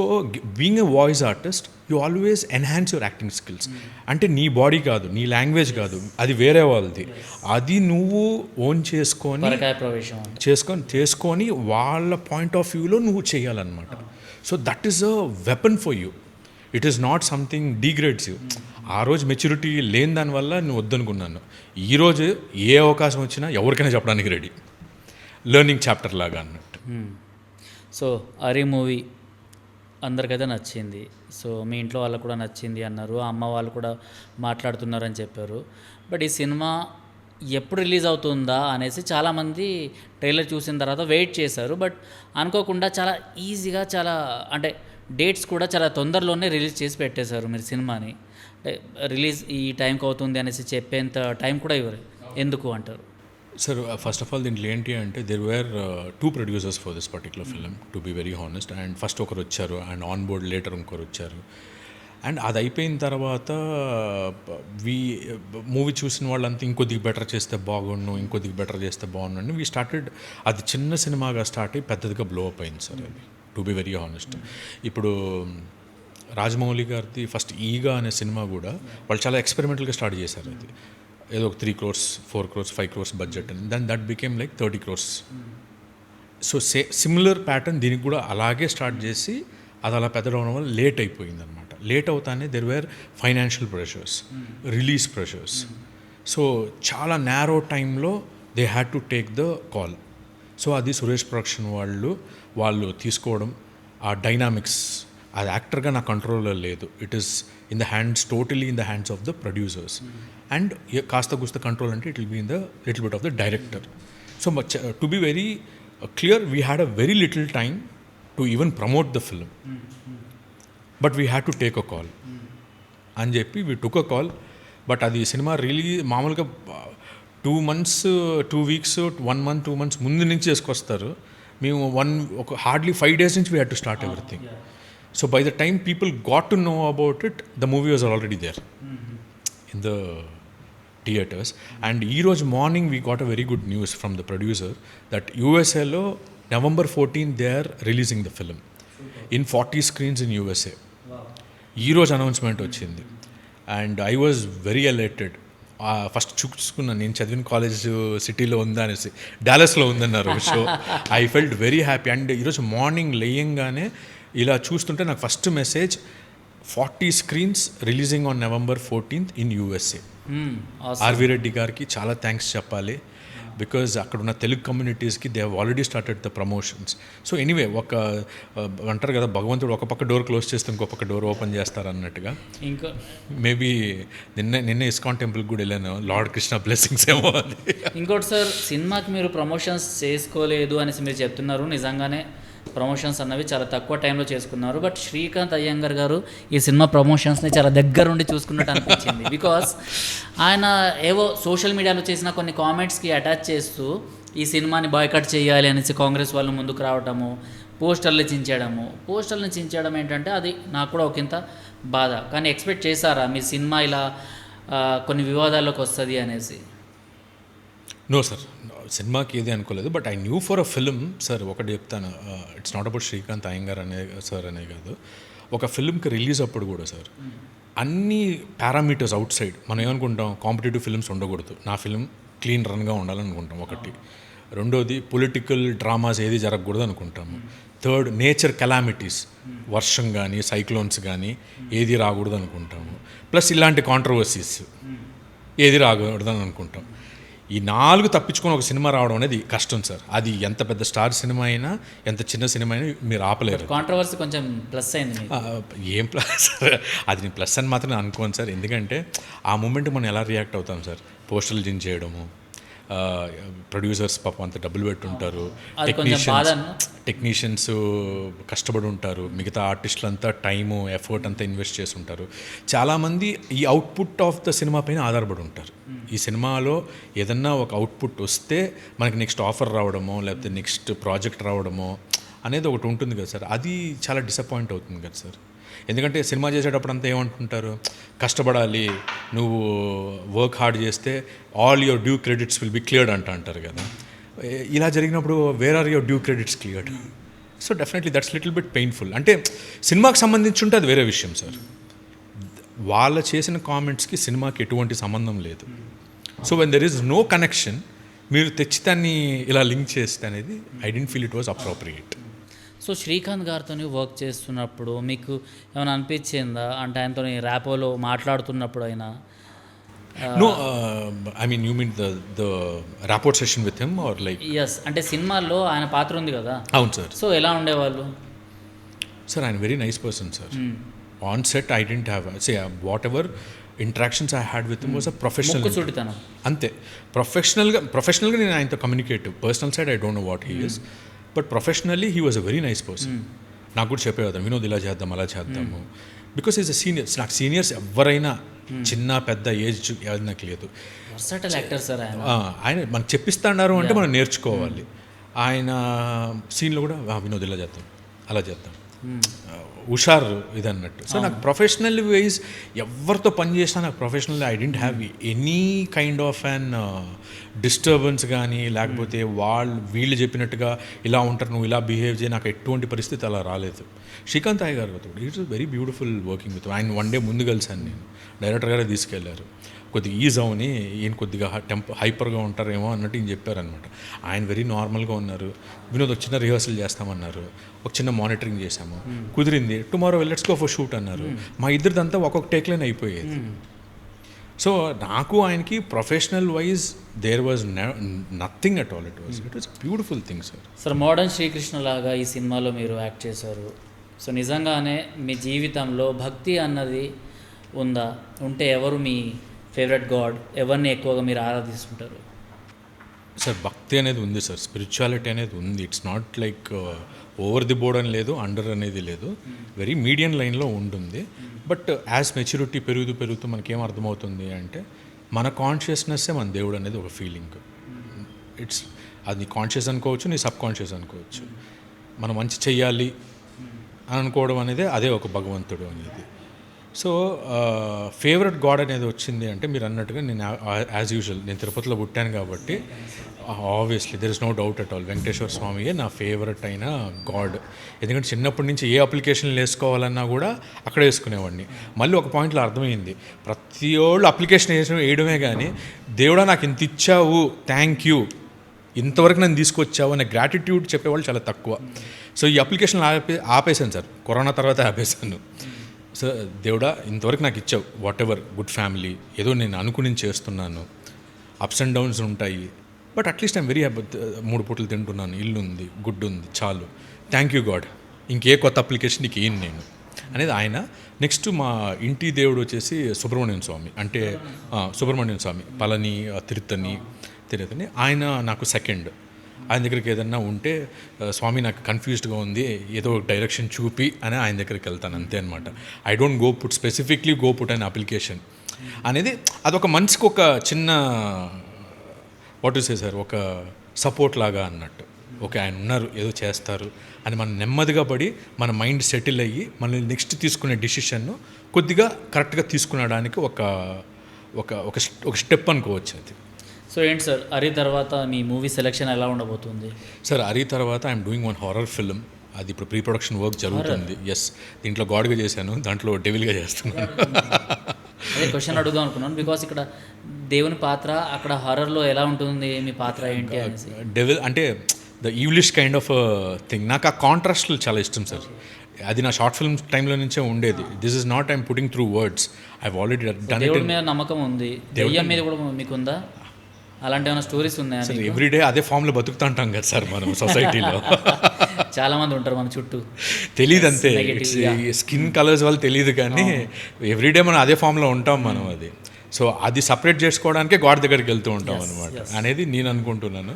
being a voice artist you always enhance your acting skills. అంటే నీ బాడీ కాదు, నీ లాంగ్వేజ్ కాదు, అది వేరే వాళ్ళది, అది నువ్వు ఓన్ చేసుకొని వాళ్ళ పాయింట్ ఆఫ్ వ్యూలో నువ్వు చేయాలన్నమాట. So that is a weapon for you it is not something డీగ్రేడ్సివ్. ఆ రోజు మెచ్యూరిటీ లేని దానివల్ల నేను వద్దనుకున్నాను. ఈరోజు ఏ అవకాశం వచ్చినా ఎవరికైనా చెప్పడానికి రెడీ, లెర్నింగ్ చాప్టర్ లాగా అన్నట్టు. సో అరీ మూవీ అందరికైతే నచ్చింది. సో మీ ఇంట్లో వాళ్ళకు కూడా నచ్చింది అన్నారు, అమ్మ వాళ్ళు కూడా మాట్లాడుతున్నారని చెప్పారు. బట్ ఈ సినిమా ఎప్పుడు రిలీజ్ అవుతుందా అనేసి చాలామంది ట్రైలర్ చూసిన తర్వాత వెయిట్ చేశారు. బట్ అనుకోకుండా చాలా ఈజీగా, చాలా అంటే డేట్స్ కూడా చాలా తొందరలోనే రిలీజ్ చేసి పెట్టేశారు మీరు సినిమాని. అంటే రిలీజ్ ఈ టైంకి అవుతుంది అనేసి చెప్పేంత టైం కూడా ఇవ్వరు. ఎందుకు అంటారు? సార్, ఫస్ట్ ఆఫ్ ఆల్ దీంట్లో ఏంటి అంటే there were 2 producers for this particular film, to be very honest. And first ఒకరు వచ్చారు, అండ్ ఆన్ బోర్డ్ లేటర్ ఇంకొకరు వచ్చారు. అండ్ అది అయిపోయిన తర్వాత మూవీ చూసిన వాళ్ళంతా ఇంకొద్దిగా బెటర్ చేస్తే బాగుండు, ఇంకొద్దిగా బెటర్ చేస్తే బాగుండు అని వీ స్టార్టెడ్. అది చిన్న సినిమాగా స్టార్ట్ అయ్యి పెద్దదిగా బ్లో అప్ అయింది సార్ అది, టు బీ వెరీ హానెస్ట్. ఇప్పుడు రాజమౌళి గారిది ఫస్ట్ ఈగా అనే సినిమా కూడా వాళ్ళు చాలా ఎక్స్పెరిమెంటల్గా స్టార్ట్ చేశారు. అది ఏదో ఒక 3 crores, 4 crores, 5 crores బడ్జెట్ అని, then that became like 30 crores. So similar pattern దీనికి కూడా అలాగే స్టార్ట్ చేసి అది అలా పెద్దడం వల్ల లేట్ అయిపోయింది అనమాట. లేట్ అవుతానే there were financial pressures, release pressures. So చాలా నేరో టైంలో they had to take the call. So అది సురేష్ ప్రొడక్షన్ వాళ్ళు తీసుకోవడం, ఆ డైనామిక్స్ అది యాక్టర్గా నా కంట్రోల్లో లేదు. It is in the hands, totally in the hands of the producers. And కాస్త కూస్త కంట్రోల్ అంటే it will be in the little bit of the director. So to be very clear, we had a very little time to even promote the film, but we had to take a call అని చెప్పి we took a call. But అది సినిమా release మామూలుగా 2 months, 2 weeks, 1 month, 2 months ముందు నుంచి చేసుకొస్తారు. మేము ఒక హార్డ్లీ 5 days నుంచి we had to start everything. So by the time people got to know about it, the movie was already there in the theatres. And ఈరోజు morning we got a very good news from the producer that యూఎస్ఏలో November 14th they are releasing the film in 40 screens in USA. ఈరోజు announcement వచ్చింది. And I was very elated. First చూసుకున్నాను, నేను చదివిన college సిటీలో ఉందా అనేసి, డాలస్లో ఉందన్నారు. So I felt very happy. And ఈరోజు మార్నింగ్ లేయంగానే ఇలా చూస్తుంటే నాకు first message 40 screens releasing on November 14th in USA. RV Reddy గారికి చాలా థ్యాంక్స్ చెప్పాలి, బికాజ్ అక్కడున్న తెలుగు కమ్యూనిటీస్కి they have already started the promotions. So anyway, అంటారు కదా, భగవంతుడు ఒక పక్క డోర్ క్లోజ్ చేస్తే ఇంకో పక్క డోర్ ఓపెన్ చేస్తారు అన్నట్టుగా. ఇంకా మేబీ నిన్న ఇస్కాన్ టెంపుల్కి కూడా వెళ్ళాను, లార్డ్ కృష్ణ బ్లెస్సింగ్స్ ఏమో అది. ఇంకోటి సార్, సినిమాకి మీరు ప్రమోషన్స్ చేసుకోలేదు అనేసి మీరు చెప్తున్నారు. నిజంగానే ప్రమోషన్స్ అన్నవి చాలా తక్కువ టైంలో చేసుకున్నారు. బట్ శ్రీకాంత్ అయ్యంగర్ గారు ఈ సినిమా ప్రమోషన్స్ని చాలా దగ్గరుండి చూసుకున్నట్టు అనిపించింది. బికాస్ ఆయన ఏవో సోషల్ మీడియాలో చేసిన కొన్ని కామెంట్స్కి అటాచ్ చేస్తూ ఈ సినిమాని బాయ్కట్ చేయాలి అనేసి కాంగ్రెస్ వాళ్ళు ముందుకు రావడము, పోస్టర్లు చించడం ఏంటంటే అది నాకు కూడా ఒకంత బాధ. కానీ ఎక్స్పెక్ట్ చేశారా మీ సినిమా ఇలా కొన్ని వివాదాల్లోకి వస్తుంది అనేసి? నో సార్, సినిమాకి ఏది అనుకోలేదు. But I knew for a film sir. ఒకటి చెప్తాను, it's not about Srikanth Iyengar అనే కాదు. ఒక ఫిలింకి రిలీజ్ అప్పుడు కూడా సార్ అన్ని పారామీటర్స్ అవుట్ సైడ్ మనం ఏమనుకుంటాం, కాంపిటేటివ్ ఫిల్మ్స్ ఉండకూడదు, నా ఫిలిం క్లీన్ రన్గా ఉండాలనుకుంటాం ఒకటి. రెండోది పొలిటికల్ డ్రామాస్ ఏది జరగకూడదు అనుకుంటాము. థర్డ్, నేచర్ కెలామిటీస్, వర్షం కానీ సైక్లోన్స్ కానీ ఏది రాకూడదు అనుకుంటాము. ప్లస్ ఇలాంటి కాంట్రవర్సీస్ ఏది రాకూడదు అని అనుకుంటాం. ఈ 4 తప్పించుకొని ఒక సినిమా రావడం అనేది కష్టం సార్. అది ఎంత పెద్ద స్టార్ సినిమా అయినా, ఎంత చిన్న సినిమా అయినా మీరు ఆపలేరు. కాంట్రవర్సీ కొంచెం ప్లస్ అయింది. ఏం ప్లస్? అది నేను ప్లస్ అని మాత్రం అనుకోను సార్. ఎందుకంటే ఆ మూమెంట్ మనం ఎలా రియాక్ట్ అవుతాం సార్. పోస్టర్లు చేయడము, ప్రొడ్యూసర్స్ పాపం అంత డబ్బులు పెట్టుంటారు, టెక్నీషియన్స్ కష్టపడి ఉంటారు, మిగతా ఆర్టిస్టులు అంతా టైము ఎఫర్ట్ అంతా ఇన్వెస్ట్ చేసి ఉంటారు. చాలామంది ఈ అవుట్పుట్ ఆఫ్ ద సినిమా పైన ఆధారపడి ఉంటారు. ఈ సినిమాలో ఏదన్నా ఒక అవుట్పుట్ వస్తే మనకి నెక్స్ట్ ఆఫర్ రావడమో లేకపోతే నెక్స్ట్ ప్రాజెక్ట్ రావడమో అనేది ఒకటి ఉంటుంది కదా సార్. అది చాలా డిసప్పాయింట్ అవుతుంది కదా సార్. ఎందుకంటే సినిమా చేసేటప్పుడు అంతా ఏమంటుంటారు, కష్టపడాలి, నువ్వు వర్క్ హార్డ్ చేస్తే all your due credits will be cleared అంటారు కదా. ఇలా జరిగినప్పుడు where are your due credits cleared? So definitely that's little bit painful. అంటే సినిమాకి సంబంధించి ఉంటే అది వేరే విషయం సార్. వాళ్ళ చేసిన కామెంట్స్కి సినిమాకి ఎటువంటి సంబంధం లేదు. So when there is no connection, మీరు తెచ్చి దాన్ని ఇలా లింక్ చేస్తే అనేది I don't feel it was appropriate. So Srikanth గారితో వర్క్ చేస్తున్నప్పుడు మీకు ఏమైనా అనిపించిందా, అంటే ఆయనతో ర్యాపోలో మాట్లాడుతున్నప్పుడు అయినా? No, I mean, you mean the rapport session with him or like? Yes, అంటే సినిమాల్లో ఆయన పాత్ర ఉంది కదా, అవును సార్. సో ఎలా ఉండేవాళ్ళు? సార్ ఆయన very nice person sir. On set I don't have say whatever interactions I had with him was a professional. చుడితనం అంతే. ప్రొఫెషనల్గా నేను ఆయనతో communicative. Personal side I don't know what he is, but professionally he was a very nice person. నాకు కూడా చెప్పేవాళ్ళం, వినోద్ ఇలా చేద్దాం అలా చేద్దాము, బికాస్ ఈజ్ అ సీనియర్స్. నాకు సీనియర్స్ ఎవరైనా చిన్న పెద్ద ఏజ్ నాకు లేదు. యాక్టర్ సార్ ఆయన మనకు చెప్పిస్తున్నారు అంటే మనం నేర్చుకోవాలి. ఆయన సీన్లో కూడా వినోద్ ఇలా చేద్దాం అలా చేద్దాం, హుషారు ఇది అన్నట్టు. సో నాకు ప్రొఫెషనల్ వైజ్ ఎవరితో పని చేసినా నాకు professional I don't have any kind of an disturbance కానీ, లేకపోతే వీళ్ళు చెప్పినట్టుగా ఇలా ఉంటారు నువ్వు ఇలా బిహేవ్ చేయి, నాకు ఎటువంటి పరిస్థితి అలా రాలేదు. శ్రీకాంత్ అయ్య గారు it's very beautiful working with. ఆయన వన్ డే ముందు కలిసాను నేను, డైరెక్టర్ గారే తీసుకెళ్లారు. కొద్దిగా ఈజ్ అవని, ఈయన కొద్దిగా హైపర్గా ఉంటారేమో అన్నట్టు ఈయన చెప్పారనమాట. ఆయన వెరీ నార్మల్గా ఉన్నారు. వినోద్ ఒక చిన్న రిహర్సల్ చేస్తామన్నారు, ఒక చిన్న మానిటరింగ్ చేశాము, కుదిరింది. Tomorrow let's go for shoot అన్నారు. మా ఇద్దరిదంతా ఒక్కొక్క టేక్లైన్ అయిపోయేది. సో నాకు ఆయనకి professional wise there was nothing at all. It was beautiful thing sir. Sir modern Srikrishna లాగా ఈ సినిమాలో మీరు యాక్ట్ చేశారు. సో నిజంగానే మీ జీవితంలో భక్తి అన్నది ఉందా? ఉంటే ఎవరు మీ ఫేవరెట్ గాడ్? ఎవరిని ఎక్కువగా మీరు ఆరాధిస్తుంటారు? సార్ భక్తి అనేది ఉంది సార్, స్పిరిచువాలిటీ అనేది ఉంది. It's not like over the board అని లేదు, అండర్ అనేది లేదు, వెరీ మీడియం లైన్లో ఉంటుంది. బట్ యాజ్ మెచ్యూరిటీ పెరుగుతూ మనకేం అర్థమవుతుంది అంటే మన కాన్షియస్నెస్సే మన దేవుడు అనేది ఒక ఫీలింగ్. ఇట్స్ అది కాన్షియస్ అనుకోవచ్చు, నీ సబ్ కాన్షియస్ అనుకోవచ్చు. మనం మంచి చెయ్యాలి అని అనుకోవడం అనేది అదే ఒక భగవంతుడు అనేది. సో ఫేవరెట్ గాడ్ అనేది వచ్చింది అంటే మీరు అన్నట్టుగా నేను యాజ్ యూజువల్ నేను తిరుపతిలో పుట్టాను కాబట్టి obviously there is no doubt at all Venkateswara స్వామియే నా ఫేవరెట్ అయిన గాడ్. ఎందుకంటే చిన్నప్పటి నుంచి ఏ అప్లికేషన్లు వేసుకోవాలన్నా కూడా అక్కడ వేసుకునేవాడిని. మళ్ళీ ఒక పాయింట్లో అర్థమైంది, ప్రతి ఒళ్ళు అప్లికేషన్ వేయడమే కానీ దేవుడా నాకు ఇంత ఇచ్చావు, థ్యాంక్ యూ, ఇంతవరకు నన్ను తీసుకొచ్చావు అనే గ్రాటిట్యూడ్ చెప్పేవాళ్ళు చాలా తక్కువ. సో ఈ అప్లికేషన్లు ఆపేశాను సార్, కరోనా తర్వాత ఆపేశాను. సో దేవుడా ఇంతవరకు నాకు ఇచ్చావు, వాట్ ఎవర్, గుడ్ ఫ్యామిలీ, ఏదో నేను అనుకుని చేస్తున్నాను, అప్స్ అండ్ డౌన్స్ ఉంటాయి, but at least I'm very happy. 3 పూటలు తింటున్నాను, ఇల్లు ఉంది, గుడ్ ఉంది, చాలు, థ్యాంక్ యూ గాడ్, ఇంకే కొత్త అప్లికేషన్ నీకు ఏం నేను అనేది ఆయన. నెక్స్ట్ మా ఇంటి దేవుడు వచ్చేసి సుబ్రహ్మణ్యం స్వామి, అంటే సుబ్రహ్మణ్యం స్వామి పళని తిరుత్తని ఆయన నాకు సెకండ్. ఆయన దగ్గరికి ఏదన్నా ఉంటే స్వామి నాకు కన్ఫ్యూజ్డ్గా ఉంది, ఏదో డైరెక్షన్ చూపి అని ఆయన దగ్గరికి వెళ్తాను, అంతే అనమాట. I don't go put specifically go put an application అనేది. అదొక మనిషికి ఒక చిన్న వాట్ టు సే సార్, ఒక సపోర్ట్ లాగా అన్నట్టు. ఓకే ఆయన ఉన్నారు, ఏదో చేస్తారు అని మనం నెమ్మదిగా పడి మన మైండ్ సెటిల్ అయ్యి మనల్ని నెక్స్ట్ తీసుకునే డిసిషన్ను కొద్దిగా కరెక్ట్గా తీసుకునడానికి ఒక స్టెప్ అనుకోవచ్చు అది. సో ఏంటి సార్ హరి తర్వాత మీ మూవీ సెలెక్షన్ ఎలా ఉండబోతుంది? సార్ హరి తర్వాత I'm doing one horror film, అది ఇప్పుడు ప్రీ ప్రొడక్షన్ వర్క్ జరుగుతుంది. ఎస్, దీంట్లో గాడ్గా చేశాను, దాంట్లో డెవిల్గా చేస్తున్నాను. అదే క్వశ్చన్ అడుగుదాం అనుకున్నాను, బికాస్ ఇక్కడ దేవుని పాత్ర, అక్కడ హారర్లో ఎలా ఉంటుంది మీ పాత్ర ఏంటి అనేసి. డెవిల్ అంటే ద ఈవిలిష్ కైండ్ ఆఫ్ థింగ్. నాకు ఆ కాంట్రాస్ట్లు చాలా ఇష్టం సార్. అది నా షార్ట్ ఫిల్మ్ టైంలో నుంచే ఉండేది. This is not I'm putting through words, I already done it. దేవుడి మీద నమ్మకం ఉంది, దెయ్యం మీద కూడా మీకుందా? అలాంటి ఏమైనా స్టోరీస్ ఉన్నాయా? సార్ ఎవ్రీడే అదే ఫామ్లో బతుకుతూ ఉంటాం కదా సార్ మనం సొసైటీలో. చాలా మంది ఉంటారు మన చుట్టూ, తెలియదు అంతే, స్కిన్ కలర్స్ వాళ్ళు తెలియదు, కానీ ఎవ్రీడే మనం అదే ఫామ్లో ఉంటాం మనం. అది సో అది సపరేట్ చేసుకోవడానికే గాడ్ దగ్గరికి వెళ్తూ ఉంటాం అనమాట అనేది నేను అనుకుంటున్నాను.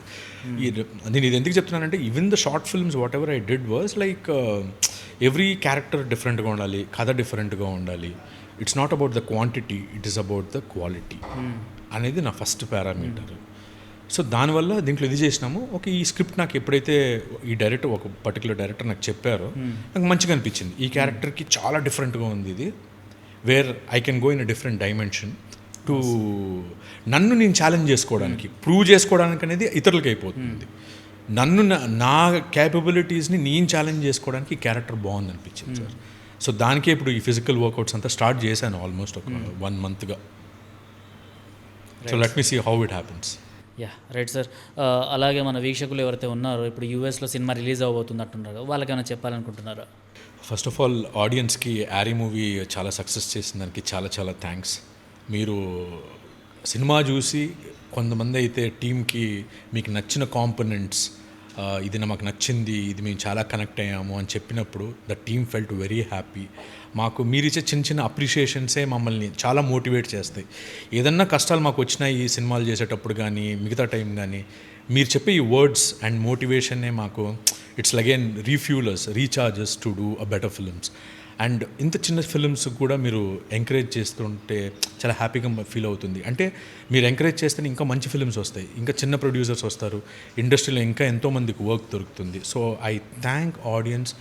నేను ఇది ఎందుకు చెప్తున్నానంటే even the short films what ever I did was like every character డిఫరెంట్గా ఉండాలి, కథ డిఫరెంట్గా ఉండాలి. It's not about the quantity, it is about the quality అనేది నా ఫస్ట్ పారామీటర్. సో దానివల్ల దీంట్లో ఇది చేసినాము. ఓకే, ఈ స్క్రిప్ట్ నాకు ఎప్పుడైతే ఈ డైరెక్టర్, ఒక పర్టికులర్ డైరెక్టర్ నాకు చెప్పారో నాకు మంచిగా అనిపించింది. ఈ క్యారెక్టర్కి చాలా డిఫరెంట్గా ఉంది ఇది, where I can go in a different dimension to నన్ను నేను ఛాలెంజ్ చేసుకోవడానికి, ప్రూవ్ చేసుకోవడానికి అనేది ఇతరులకి అయిపోతుంది. నన్ను నా క్యాపబిలిటీస్ని నేను ఛాలెంజ్ చేసుకోవడానికి ఈ క్యారెక్టర్ బాగుంది అనిపించింది సార్. సో దానికే ఇప్పుడు ఈ ఫిజికల్ వర్కౌట్స్ అంతా స్టార్ట్ చేశాను ఆల్మోస్ట్ ఒక 1 monthగా. So let me see how it happens. Yeah right sir. అలాగే మన వీక్షకులు ఎవరైతే ఉన్నారో ఇప్పుడు యూఎస్లో సినిమా రిలీజ్ అవ్వబోతుంది అంటున్నారు, వాళ్ళకి ఏమైనా చెప్పాలనుకుంటున్నారా? ఫస్ట్ ఆఫ్ ఆల్ ఆడియన్స్కి యారీ మూవీ చాలా సక్సెస్ చేసిన దానికి చాలా చాలా థ్యాంక్స్. మీరు సినిమా చూసి కొంతమంది అయితే టీంకి మీకు నచ్చిన కాంపోనెంట్స్ ఇది మాకు నచ్చింది, ఇది మేము చాలా కనెక్ట్ అయ్యాము అని చెప్పినప్పుడు the team felt very happy. మాకు మీరు ఇచ్చే చిన్న చిన్న అప్రిషియేషన్సే మమ్మల్ని చాలా మోటివేట్ చేస్తాయి. ఏదన్నా కష్టాలు మాకు వచ్చినాయి ఈ సినిమాలు చేసేటప్పుడు కానీ మిగతా టైం కానీ మీరు చెప్పే ఈ వర్డ్స్ అండ్ మోటివేషన్నే మాకు it's again refuelers, recharges to do a better films. And ఇంత చిన్న ఫిల్మ్స్ కూడా మీరు ఎంకరేజ్ చేస్తుంటే చాలా హ్యాపీగా ఫీల్ అవుతుంది. అంటే మీరు ఎంకరేజ్ చేస్తేనే ఇంకా మంచి ఫిల్మ్స్ వస్తాయి, ఇంకా చిన్న ప్రొడ్యూసర్స్ వస్తారు, ఇండస్ట్రీలో ఇంకా ఎంతోమందికి వర్క్ దొరుకుతుంది. So I thank audience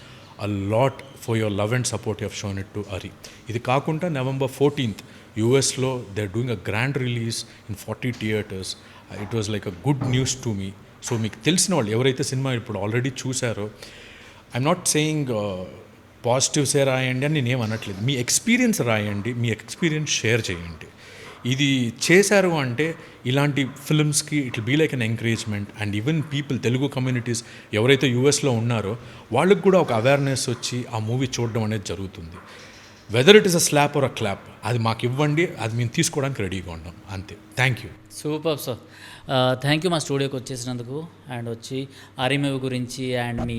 a lot for your love and support you have shown it to Ari. ఇది కాకుండా November 14th యూఎస్లో they are doing a grand release in 40 theatres. It was like a good news to me. So మీకు తెలిసిన వాళ్ళు ఎవరైతే cinema ఇప్పుడు already చూసారో, I'm not saying పాజిటివ్సే రాయండి అని నేనేం అనట్లేదు, మీ ఎక్స్పీరియన్స్ రాయండి, మీ ఎక్స్పీరియన్స్ షేర్ చేయండి. ఇది చేశారు అంటే ఇలాంటి ఫిల్మ్స్కి it be like an encouragement. And even people, Telugu communities ఎవరైతే యూఎస్లో ఉన్నారో వాళ్ళకి కూడా ఒక అవేర్నెస్ వచ్చి ఆ మూవీ చూడడం అనేది జరుగుతుంది. Whether it is a slap or a clap, అది మాకు ఇవ్వండి, అది మేము తీసుకోవడానికి రెడీగా ఉన్నాం, అంతే. Thank you. Super sir. Thank you మా స్టూడియోకి వచ్చేసినందుకు అండ్ వచ్చి ఆరి మూవీ గురించి అండ్ మీ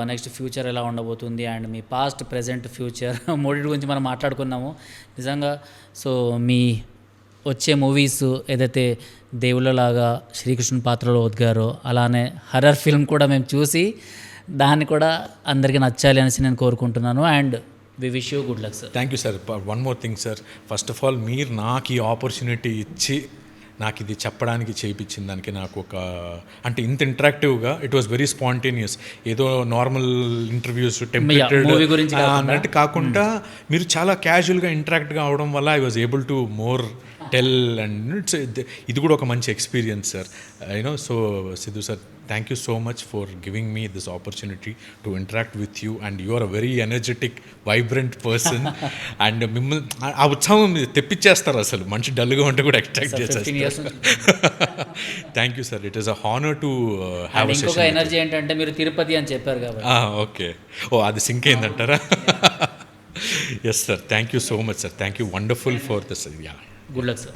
నెక్స్ట్ ఫ్యూచర్ ఎలా ఉండబోతుంది and me past present future మూడింటి గురించి మనం మాట్లాడుకున్నాము నిజంగా. సో మీ వచ్చే మూవీస్ ఏదైతే దేవుళ్ళలాగా శ్రీకృష్ణుని పాత్రలో ఒదిగారో అలానే హర్రర్ ఫిల్మ్ కూడా మేము చూసి దాన్ని కూడా అందరికీ నచ్చాలి అనేసి నేను కోరుకుంటున్నాను. And we wish you good luck sir. Thank you sir. One more thing sir, first of all మీరు నాకు ఈ ఆపర్చునిటీ ఇచ్చి నాకు ఇది చెప్పడానికి చేయించిన దానికి నాకు ఒక అంటే ఇంత ఇంటరాక్టివ్గా ఇట్ వాస్ వెరీ స్పాంటేనియస్. ఏదో నార్మల్ ఇంటర్వ్యూస్ టెంప్లేటెడ్ అన్నట్టు కాకుండా మీరు చాలా క్యాజువల్గా ఇంటరాక్ట్గా అవడం వల్ల I was able to more tell and it's ఇది కూడా ఒక మంచి experience sir. You know, so Siddhu sir, thank you so much for giving me this opportunity to interact with you. And you are a very energetic vibrant person. And మిమ్మల్ని ఆ ఉత్సాహం తెప్పించేస్తారు, అసలు మనిషి డల్గా ఉంటే కూడా ఎక్స్ట్రాక్ట్ చేసేస్తారు. Thank you sir, it is a honour to have a session. Energy ఏంటంటే మీరు తిరుపతి అని చెప్పారు కాబట్టి ఓకే, ఓ అది సింక్ అయిందంటారా? Yes sir, thank you so much sir, thank you wonderful for this. Yeah, good luck sir.